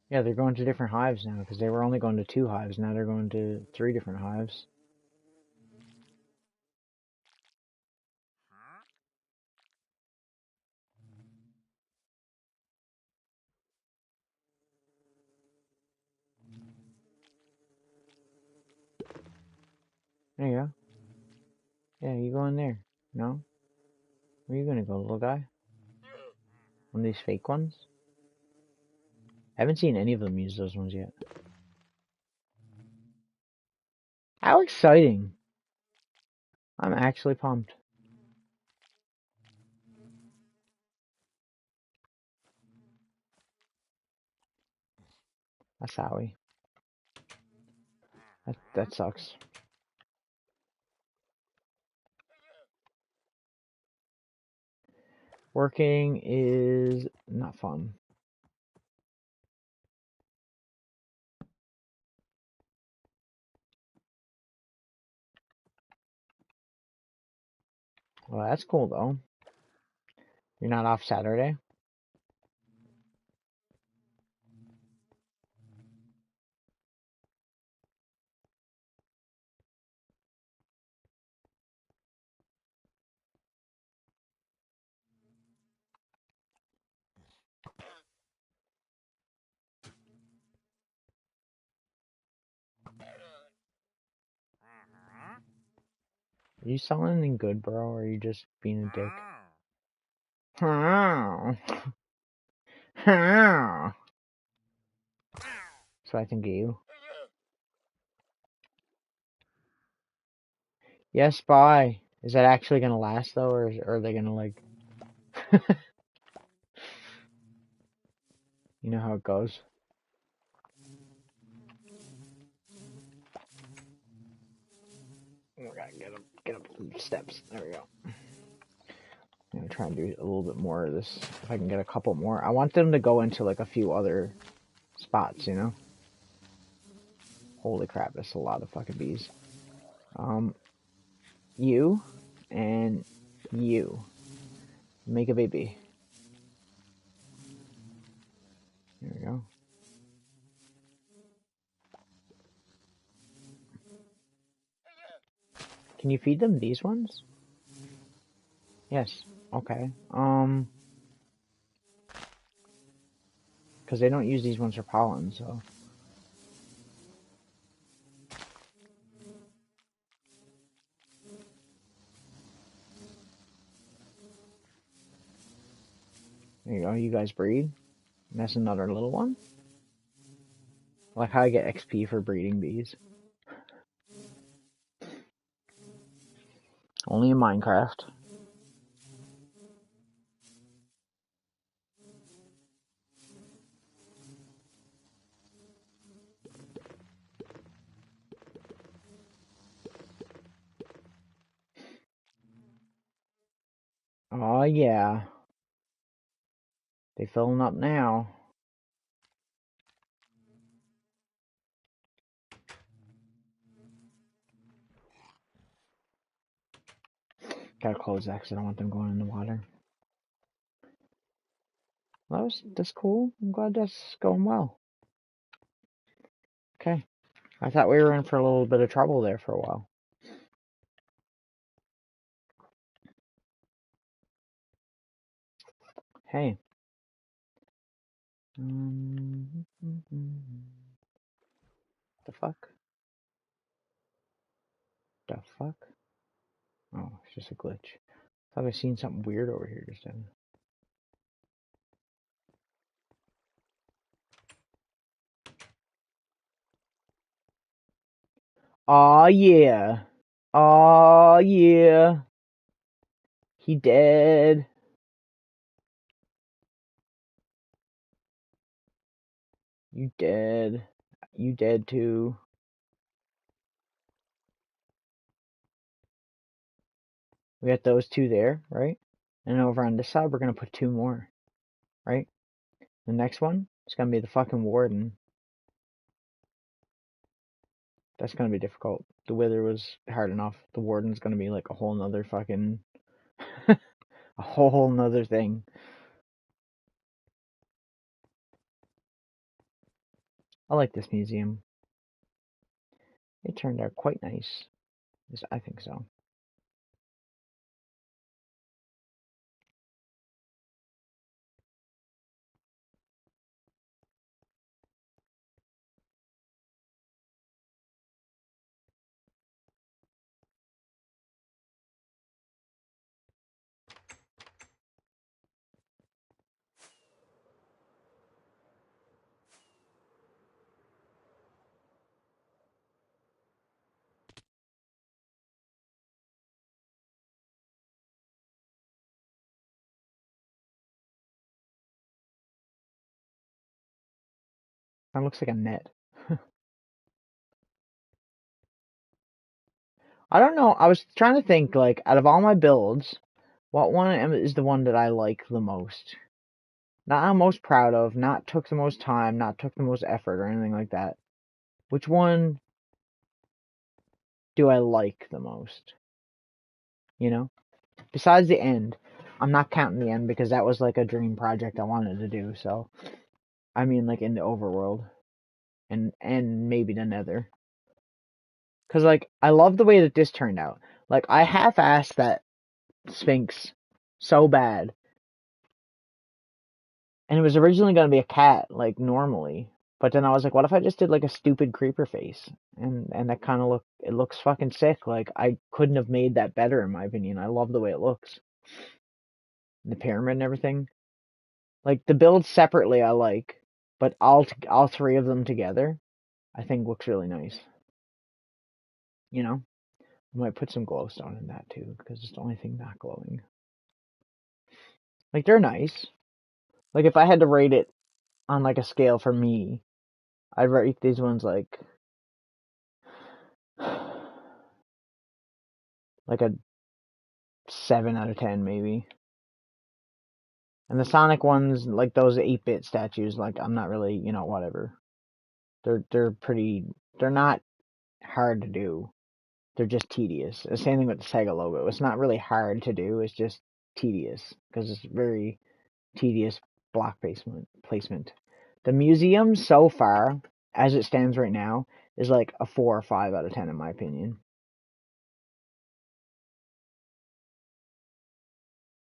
Yeah, they're going to different hives now because they were only going to 2 hives. Now they're going to 3 different hives. There you go. Yeah, you go in there. No? Where are you gonna go, little guy? One of these fake ones? I haven't seen any of them use those ones yet. How exciting! I'm actually pumped. That's Howie. That sucks. Working is not fun. Well, that's cool though. You're not off Saturday? Are you selling anything good, bro, or are you just being a dick? So I think of you. Yes, bye. Is that actually gonna last though, or are they gonna like? You know how it goes. We gotta get up the steps. There we go. I'm gonna try and do a little bit more of this. If I can get a couple more. I want them to go into like a few other spots, you know? Holy crap, that's a lot of fucking bees. You and you. Make a baby. There we go. Can you feed them these ones? Yes. Okay. Because they don't use these ones for pollen, so. There you go. You guys breed. And that's another little one. Like how I get XP for breeding bees. Only in Minecraft. Oh yeah. They filling up now. Gotta close that because I don't want them going in the water. Well, that's cool. I'm glad that's going well. Okay. I thought we were in for a little bit of trouble there for a while. Hey. The fuck? The fuck? Oh, it's just a glitch. Thought I seen something weird over here just then. Aw, yeah. Aw, yeah. He dead. You dead. You dead too. We got those 2 there, right? And over on this side, we're gonna put 2 more, right? The next one is gonna be the fucking warden. That's gonna be difficult. The Wither was hard enough. The Warden's gonna be like a whole nother fucking a whole nother thing. I like this museum. It turned out quite nice. I think so. That looks like a net. I don't know. I was trying to think, like, out of all my builds, what one is the one that I like the most? Not I'm most proud of, not took the most time, not took the most effort or anything like that. Which one do I like the most? You know? Besides the end. I'm not counting the end because that was like a dream project I wanted to do, so I mean like in the overworld and maybe the nether. Cause like I love the way that this turned out. Like I half-assed that Sphinx so bad. And it was originally gonna be a cat, like normally. But then I was like, what if I just did like a stupid creeper face? And that kinda it looks fucking sick. Like I couldn't have made that better in my opinion. I love the way it looks. The pyramid and everything. Like the builds separately I like, but all three of them together I think looks really nice. You know? I might put some glowstone in that too, because it's the only thing not glowing. Like they're nice. Like if I had to rate it on like a scale for me, I'd rate these ones like a 7 out of 10 maybe. And the Sonic ones, like those 8-bit statues, like I'm not really, whatever. They're pretty. They're not hard to do. They're just tedious. The same thing with the Sega logo. It's not really hard to do. It's just tedious because it's very tedious block placement. The museum so far, as it stands right now, is like a 4 or 5 out of 10 in my opinion.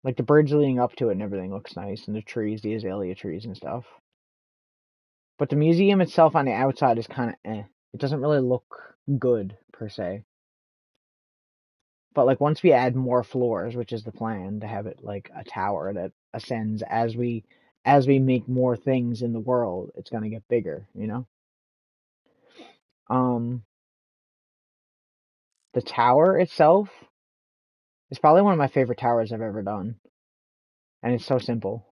Like the bridge leading up to it and everything looks nice, and the trees, the azalea trees and stuff. But the museum itself on the outside is kind of eh. It doesn't really look good per se. But like once we add more floors, which is the plan to have it like a tower that ascends as we make more things in the world, it's gonna get bigger, you know? Um the tower itself is probably one of my favorite towers I've ever done. And it's so simple.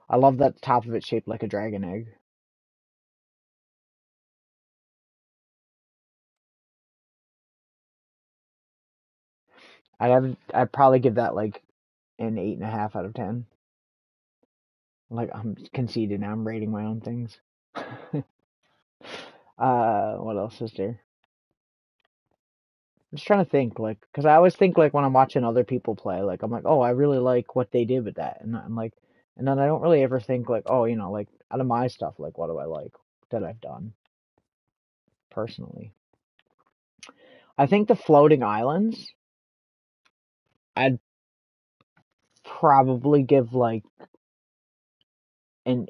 I love that the top of it shaped like a dragon egg. I'd probably give that like an 8.5 out of 10. Like I'm conceited now, I'm rating my own things. What else is there? I'm just trying to think, like, because I always think, like, when I'm watching other people play, like, I'm like, oh, I really like what they did with that. And I'm like, and then I don't really ever think, like, oh, like, out of my stuff, like, what do I like that I've done personally? I think the floating islands, I'd probably give, like, an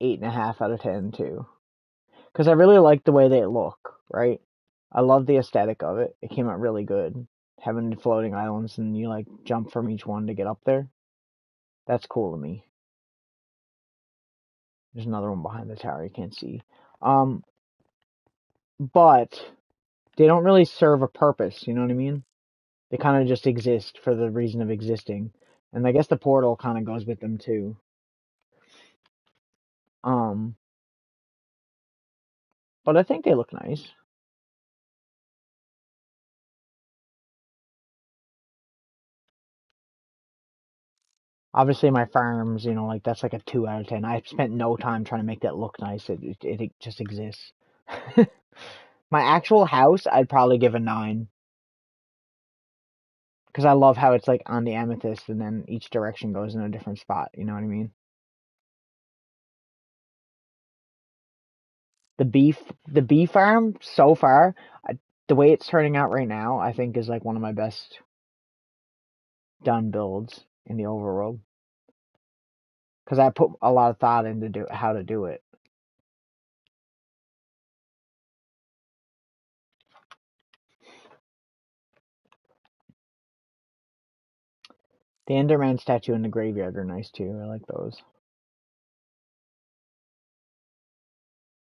8.5 out of 10 too. Because I really like the way they look, right? I love the aesthetic of it. It came out really good. Having the floating islands and you, like, jump from each one to get up there. That's cool to me. There's another one behind the tower you can't see. Um, but they don't really serve a purpose, you know what I mean? They kind of just exist for the reason of existing. And I guess the portal kind of goes with them too. Um, but I think they look nice. Obviously, my farms, like that's like a 2 out of 10. I spent no time trying to make that look nice. It just exists. My actual house, I'd probably give a 9. Because I love how it's like on the amethyst and then each direction goes in a different spot. You know what I mean? The bee farm so far, the way it's turning out right now, I think is like one of my best done builds in the overworld. Because I put a lot of thought into how to do it. The Enderman statue in the graveyard are nice too. I like those.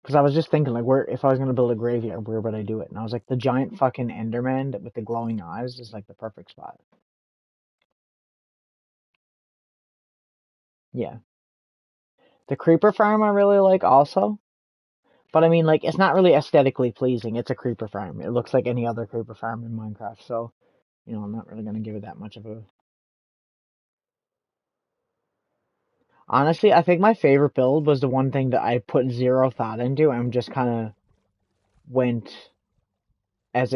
Because I was just thinking, like, where if I was gonna build a graveyard, where would I do it? And I was like, the giant fucking Enderman with the glowing eyes is like the perfect spot. Yeah. The creeper farm I really like also. But I mean, like, it's not really aesthetically pleasing. It's a creeper farm. It looks like any other creeper farm in Minecraft. So, I'm not really gonna give it that much of a. Honestly, I think my favorite build was the one thing that I put zero thought into and just kind of went as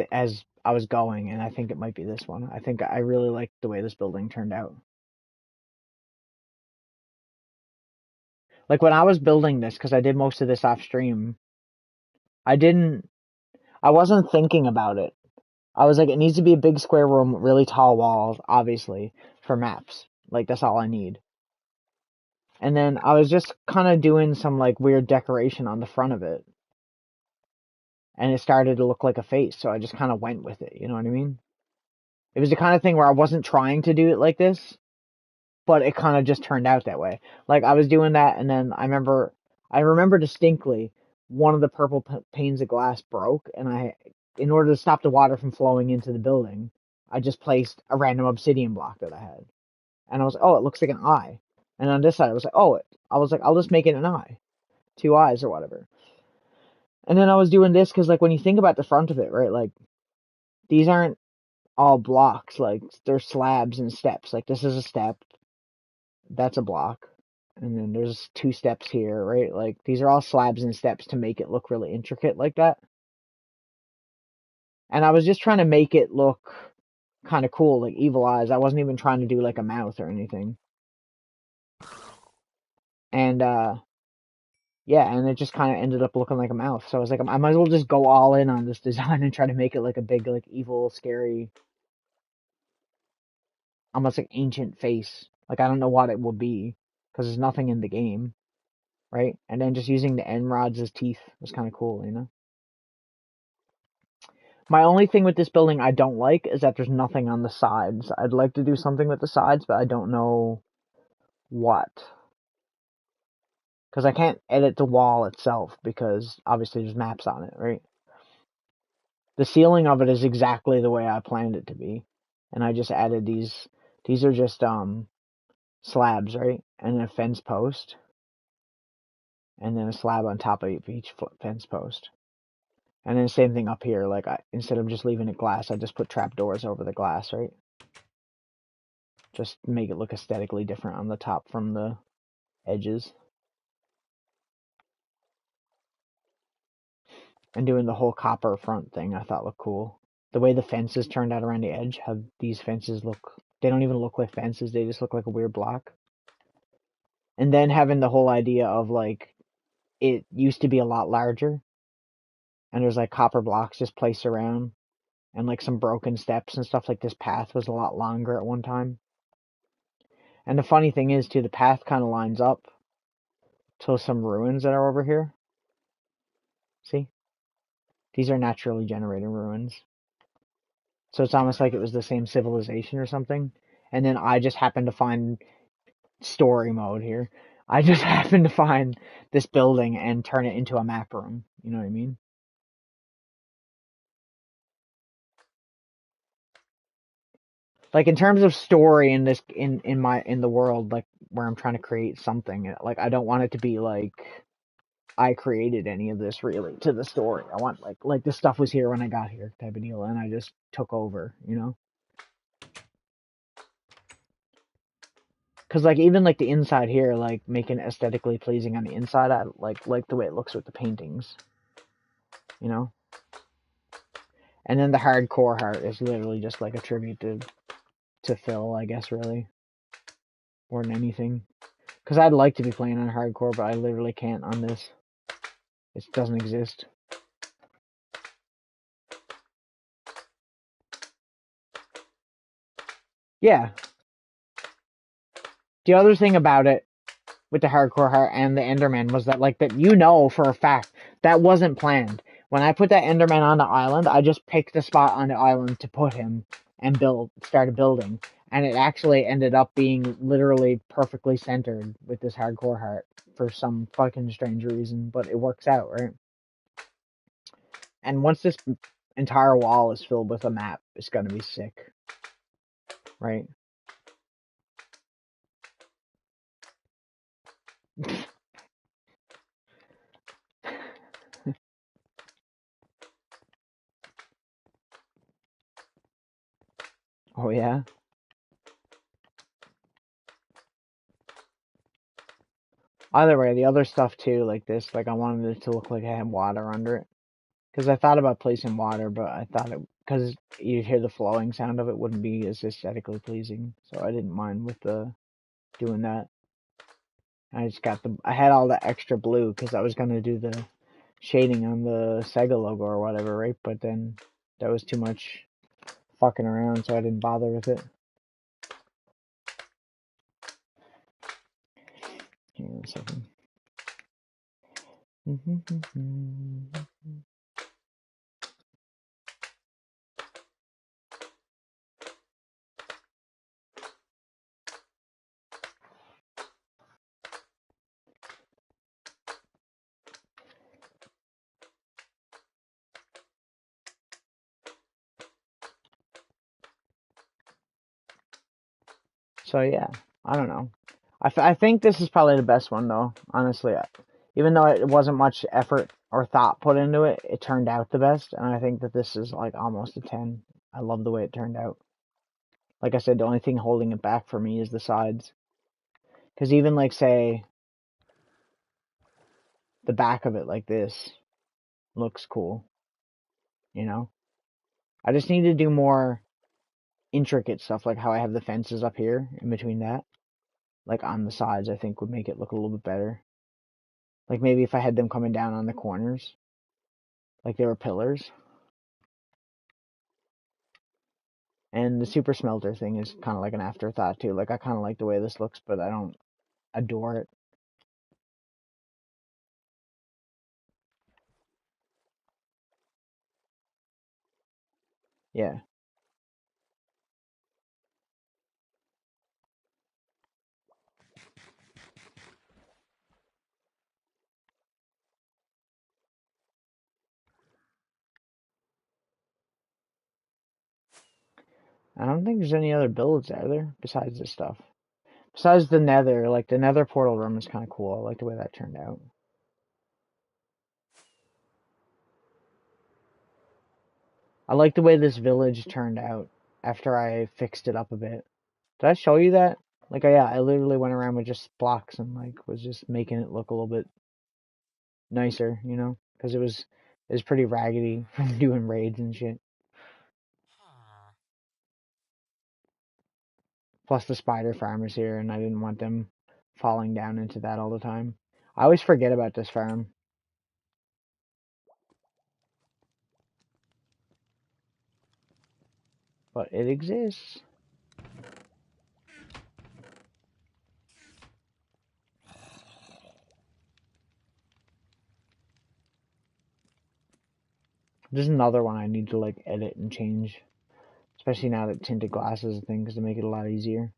I was going, and I think it might be this one. I think I really liked the way this building turned out. Like when I was building this, because I did most of this off stream, I didn't, I wasn't thinking about it. I was like, it needs to be a big square room, really tall walls, obviously, for maps. Like that's all I need. And then I was just kind of doing some like weird decoration on the front of it, and it started to look like a face, so I just kind of went with it. You know what I mean? It was the kind of thing where I wasn't trying to do it like this, but it kind of just turned out that way. Like I was doing that, and then I remember distinctly one of the purple panes of glass broke, and in order to stop the water from flowing into the building, I just placed a random obsidian block that I had, and I was like, oh, it looks like an eye. And on this side, I was like, I'll just make it an eye, 2 eyes or whatever. And then I was doing this because, like, when you think about the front of it, right, like these aren't all blocks, like they're slabs and steps. Like this is a step, that's a block. And then there's 2 steps here, right? Like these are all slabs and steps to make it look really intricate like that. And I was just trying to make it look kind of cool, like evil eyes. I wasn't even trying to do like a mouth or anything. And yeah, and it just kind of ended up looking like a mouth. So I was like, I might as well just go all in on this design and try to make it like a big, like evil, scary, almost like ancient face. Like I don't know what it will be because there's nothing in the game, right? And then just using the end rods as teeth was kind of cool, you know? My only thing with this building I don't like is that there's nothing on the sides. I'd like to do something with the sides, but I don't know what. Because I can't edit the wall itself because obviously there's maps on it, right? The ceiling of it is exactly the way I planned it to be. And I just added these. These are just slabs, right? And a fence post. And then a slab on top of each fence post. And then same thing up here. Like instead of just leaving it glass, I just put trapdoors over the glass, right? Just make it look aesthetically different on the top from the edges. And doing the whole copper front thing I thought looked cool. The way the fences turned out around the edge, how these fences look, they don't even look like fences, they just look like a weird block. And then having the whole idea of like, it used to be a lot larger, and there's like copper blocks just placed around, and like some broken steps and stuff. Like this path was a lot longer at one time. And the funny thing is, too, the path kind of lines up to some ruins that are over here. See? These are naturally generated ruins. So it's almost like it was the same civilization or something. And then I just happened to find story mode here. I just happened to find this building and turn it into a map room. You know what I mean? Like in terms of story in this in the world, like where I'm trying to create something, like I don't want it to be like I created any of this really to the story. I want like this stuff was here when I got here type of deal, and I just took over, you know? Because like even like the inside here, like making it aesthetically pleasing on the inside, I like the way it looks with the paintings, you know? And then the hardcore heart is literally just like a tribute to Phil, I guess, really, more than anything. Because I'd like to be playing on hardcore, but I literally can't on this. It doesn't exist. Yeah. The other thing about it with the hardcore heart and the Enderman was that, like, that you know for a fact that wasn't planned. When I put that Enderman on the island, I just picked a spot on the island to put him and started building. And it actually ended up being literally perfectly centered with this hardcore heart for some fucking strange reason, but it works out, right? And once this entire wall is filled with a map, it's gonna be sick, right? Oh yeah. Either way, the other stuff too, like this, like I wanted it to look like I had water under it. Because I thought about placing water, but I thought it, because you'd hear the flowing sound of it, wouldn't be as aesthetically pleasing. So I didn't mind with the doing that. I just got I had all the extra blue because I was gonna do the shading on the Sega logo or whatever, right? But then that was too much fucking around, so I didn't bother with it. Hang on a second. So yeah, I don't know. I think this is probably the best one though, honestly. Even though it wasn't much effort or thought put into it, it turned out the best, and I think that this is like almost a 10. I love the way it turned out. Like I said, the only thing holding it back for me is the sides. Because even like say the back of it like this looks cool, you know? I just need to do more intricate stuff like how I have the fences up here in between that. Like on the sides, I think would make it look a little bit better. Like maybe if I had them coming down on the corners, like they were pillars. And the super smelter thing is kind of like an afterthought too. Like I kind of like the way this looks, but I don't adore it. Yeah. I don't think there's any other builds out there besides this stuff. Besides the nether, like the nether portal room is kind of cool. I like the way that turned out. I like the way this village turned out after I fixed it up a bit. Did I show you that? Like, yeah, I literally went around with just blocks and like was just making it look a little bit nicer, you know, because it was pretty raggedy from doing raids and shit. Plus the spider farmers here, and I didn't want them falling down into that all the time. I always forget about this farm, but it exists. There's another one I need to like edit and change, especially now that tinted glasses and things to make it a lot easier.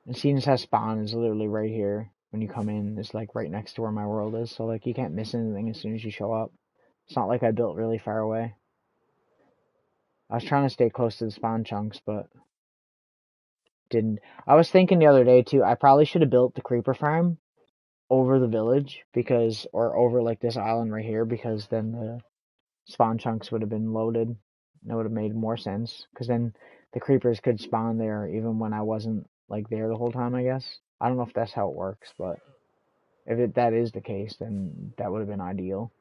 And seeing as how spawn is literally right here when you come in, it's like right next to where my world is, so like you can't miss anything as soon as you show up. It's not like I built really far away. I was trying to stay close to the spawn chunks, but didn't. I was thinking the other day too, I probably should have built the creeper farm over the village or over like this island right here because then the spawn chunks would have been loaded. That would have made more sense, because then the creepers could spawn there even when I wasn't, like, there the whole time, I guess. I don't know if that's how it works, but if that is the case, then that would have been ideal.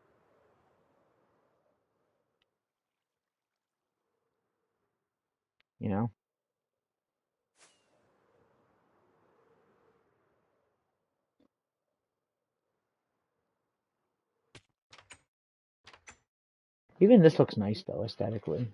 You know? Even this looks nice, though, aesthetically.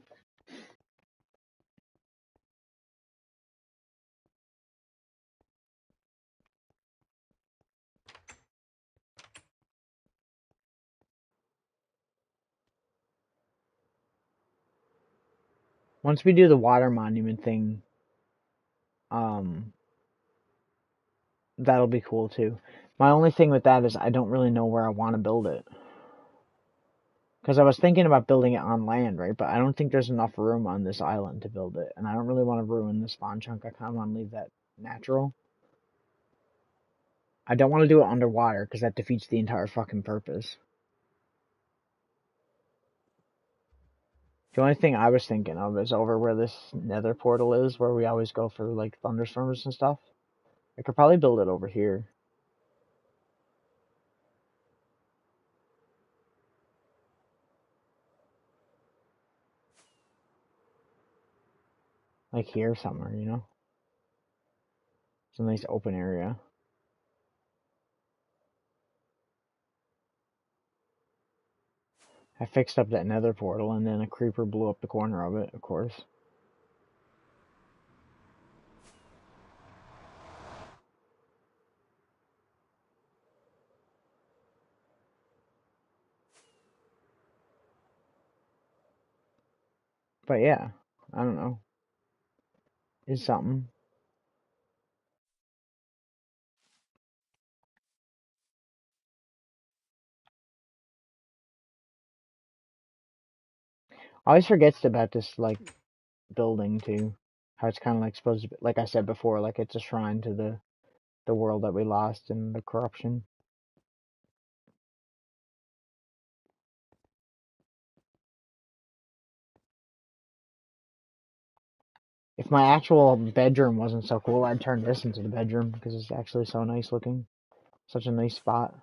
Once we do the water monument thing, that'll be cool, too. My only thing with that is I don't really know where I want to build it. Because I was thinking about building it on land, right? But I don't think there's enough room on this island to build it. And I don't really want to ruin the spawn chunk. I kind of want to leave that natural. I don't want to do it underwater, because that defeats the entire fucking purpose. The only thing I was thinking of is over where this nether portal is, where we always go for, like, thunderstorms and stuff. I could probably build it over here. Like here somewhere, you know? It's a nice open area. I fixed up that nether portal, and then a creeper blew up the corner of it, of course. But yeah, I don't know. It's something. I always forgets about this, like, building, too. How it's kind of, like, supposed to be, like I said before, like, it's a shrine to the world that we lost and the corruption. If my actual bedroom wasn't so cool, I'd turn this into the bedroom, because it's actually so nice looking. Such a nice spot.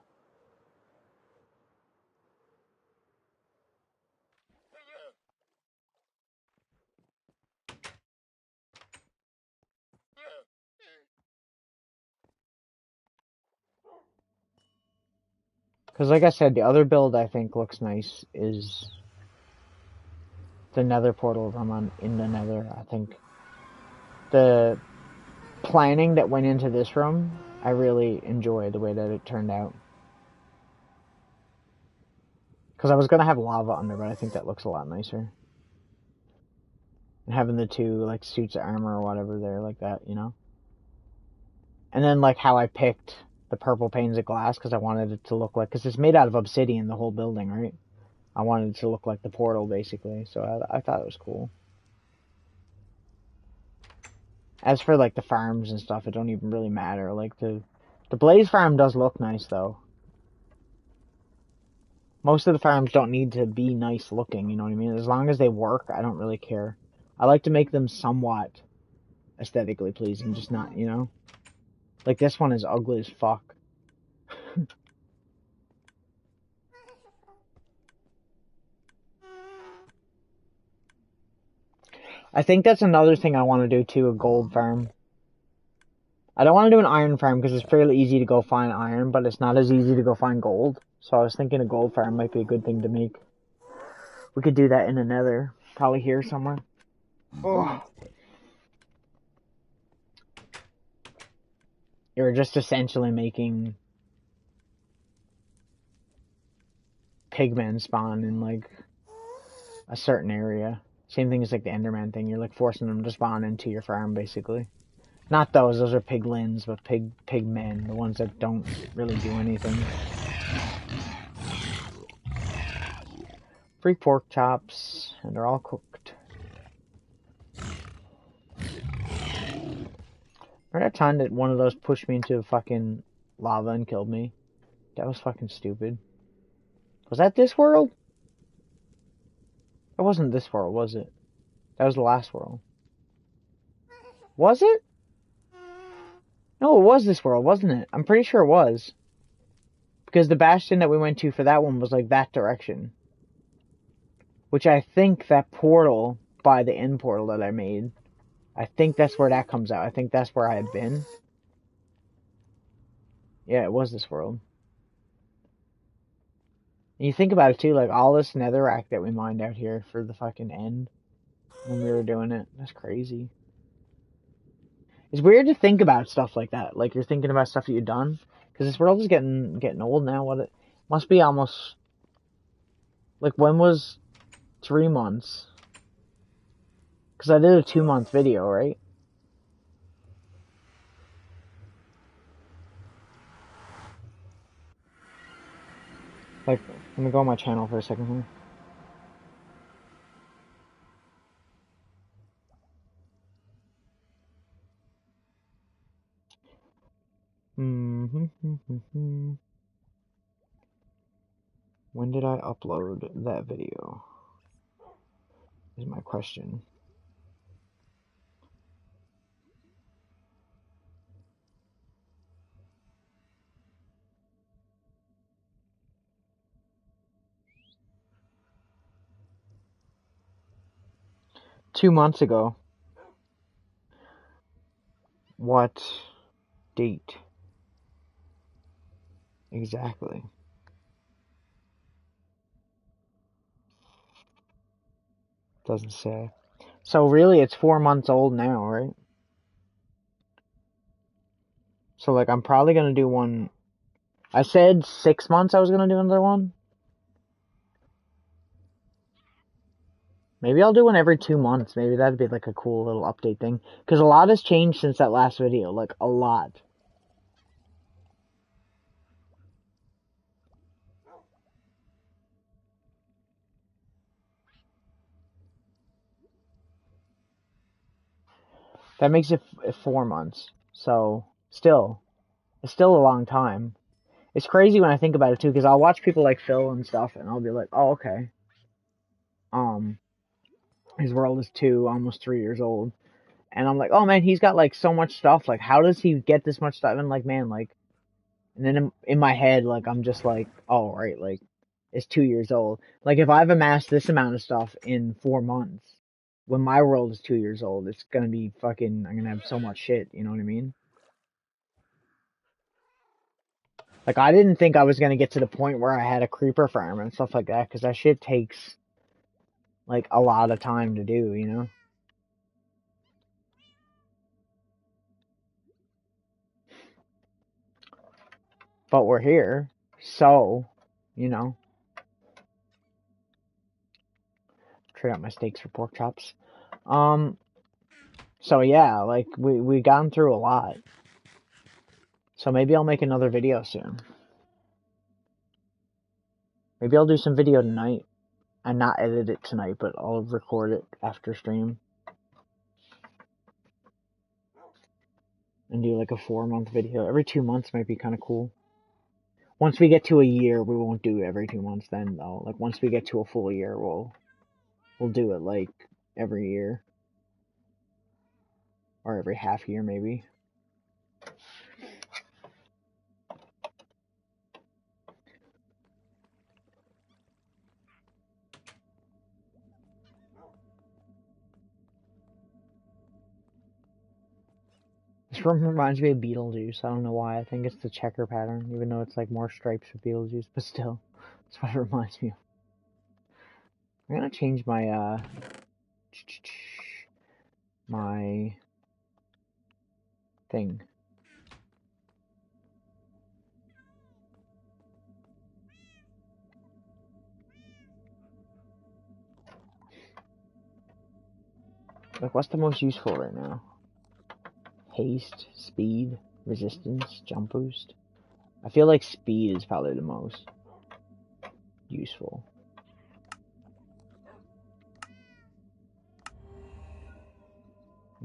Because, like I said, the other build I think looks nice is the nether portal room in the nether. I think the planning that went into this room, I really enjoyed the way that it turned out. Because I was going to have lava under, but I think that looks a lot nicer. And having the two, like, suits of armor or whatever there, like that, you know? And then, like, how I picked the purple panes of glass, because I wanted it to look like... Because it's made out of obsidian, the whole building, right? I wanted it to look like the portal, basically. So I thought it was cool. As for, like, the farms and stuff, it don't even really matter. Like, the Blaze farm does look nice, though. Most of the farms don't need to be nice looking, you know what I mean? As long as they work, I don't really care. I like to make them somewhat aesthetically pleasing, just not, you know? Like, this one is ugly as fuck. I think that's another thing I want to do, too, a gold farm. I don't want to do an iron farm, because it's fairly easy to go find iron, but it's not as easy to go find gold. So I was thinking a gold farm might be a good thing to make. We could do that in the nether. Probably here somewhere. Oh. You're just essentially making pigmen spawn in, like, a certain area. Same thing as, like, the Enderman thing. You're, like, forcing them to spawn into your farm, basically. Not those are piglins, but pigmen. The ones that don't really do anything. Free pork chops, and they're all cooked. Remember that time that one of those pushed me into fucking lava and killed me? That was fucking stupid. Was that this world? It wasn't this world, was it? That was the last world. Was it? No, it was this world, wasn't it? I'm pretty sure it was. Because the bastion that we went to for that one was like that direction. Which I think that portal by the end portal that I made, I think that's where that comes out. I think that's where I had been. Yeah, it was this world. And you think about it too, like all this netherrack that we mined out here for the fucking end when we were doing it. That's crazy. It's weird to think about stuff like that. Like you're thinking about stuff that you've done. Because this world is getting old now. What it must be almost like when was 3 months? Because I did a 2 month video, right? Like, let me go on my channel for a second here. When did I upload that video? Is my question. Two months ago. What date? Exactly. Doesn't say. So really it's 4 months old now, right? So like I'm probably gonna do one. I said 6 months I was gonna do another one. Maybe I'll do one every 2 months. Maybe that'd be like a cool little update thing. Because a lot has changed since that last video. Like a lot. That makes it 4 months. So still, it's still a long time. It's crazy when I think about it too, because I'll watch people like Phil and stuff, and I'll be like, oh okay. His world is 2, almost 3 years old, and I'm like, oh man, he's got like so much stuff. Like, how does he get this much stuff? And like, man, like, and then in my head, like, I'm just like, oh right, like, it's 2 years old. Like, if I've amassed this amount of stuff in 4 months, when my world is 2 years old, it's gonna be fucking. I'm gonna have so much shit. You know what I mean? Like, I didn't think I was gonna get to the point where I had a creeper farm and stuff like that, because that shit takes like a lot of time to do. You know? But we're here, so you know. Trade out my steaks for pork chops. So yeah, like we gone through a lot. So maybe I'll make another video soon. Maybe I'll do some video tonight and not edit it tonight, but I'll record it after stream and do like a 4 month video. Every 2 months might be kind of cool. Once we get to a year, we won't do every 2 months then though. Like once we get to a full year, we'll do it like every year or every half year maybe. This room reminds me of Beetlejuice. I don't know why. I think it's the checker pattern, even though it's like more stripes for Beetlejuice, but still, that's what it reminds me of. I'm gonna change my my thing. Like, what's the most useful right now? Haste, speed, resistance, jump boost. I feel like speed is probably the most useful.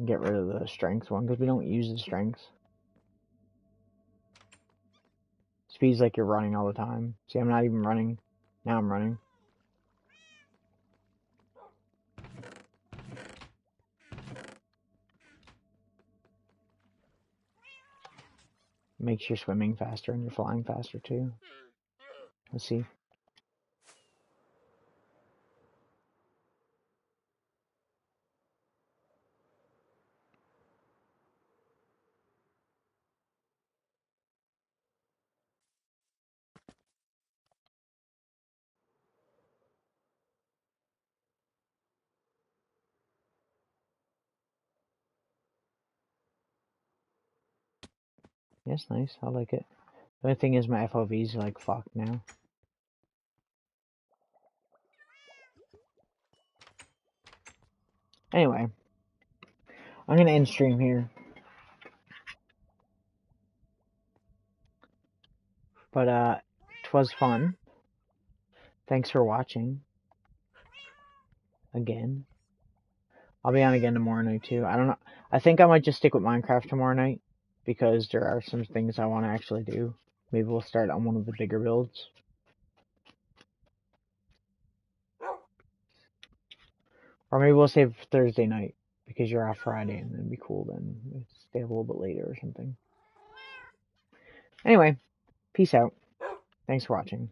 Get rid of the strength one because we don't use the strength. Speed's like you're running all the time. See, I'm not even running. Now I'm running. Makes your swimming faster and your flying faster too. Let's see. Yes, nice. I like it. The only thing is my FOV's like fucked now. Anyway, I'm gonna end stream here. But 'twas fun. Thanks for watching. Again. I'll be on again tomorrow night too. I don't know. I think I might just stick with Minecraft tomorrow night because there are some things I want to actually do. Maybe we'll start on one of the bigger builds. Or maybe we'll save Thursday night because you're off Friday and it'd be cool then. Stay a little bit later or something. Anyway, peace out. Thanks for watching.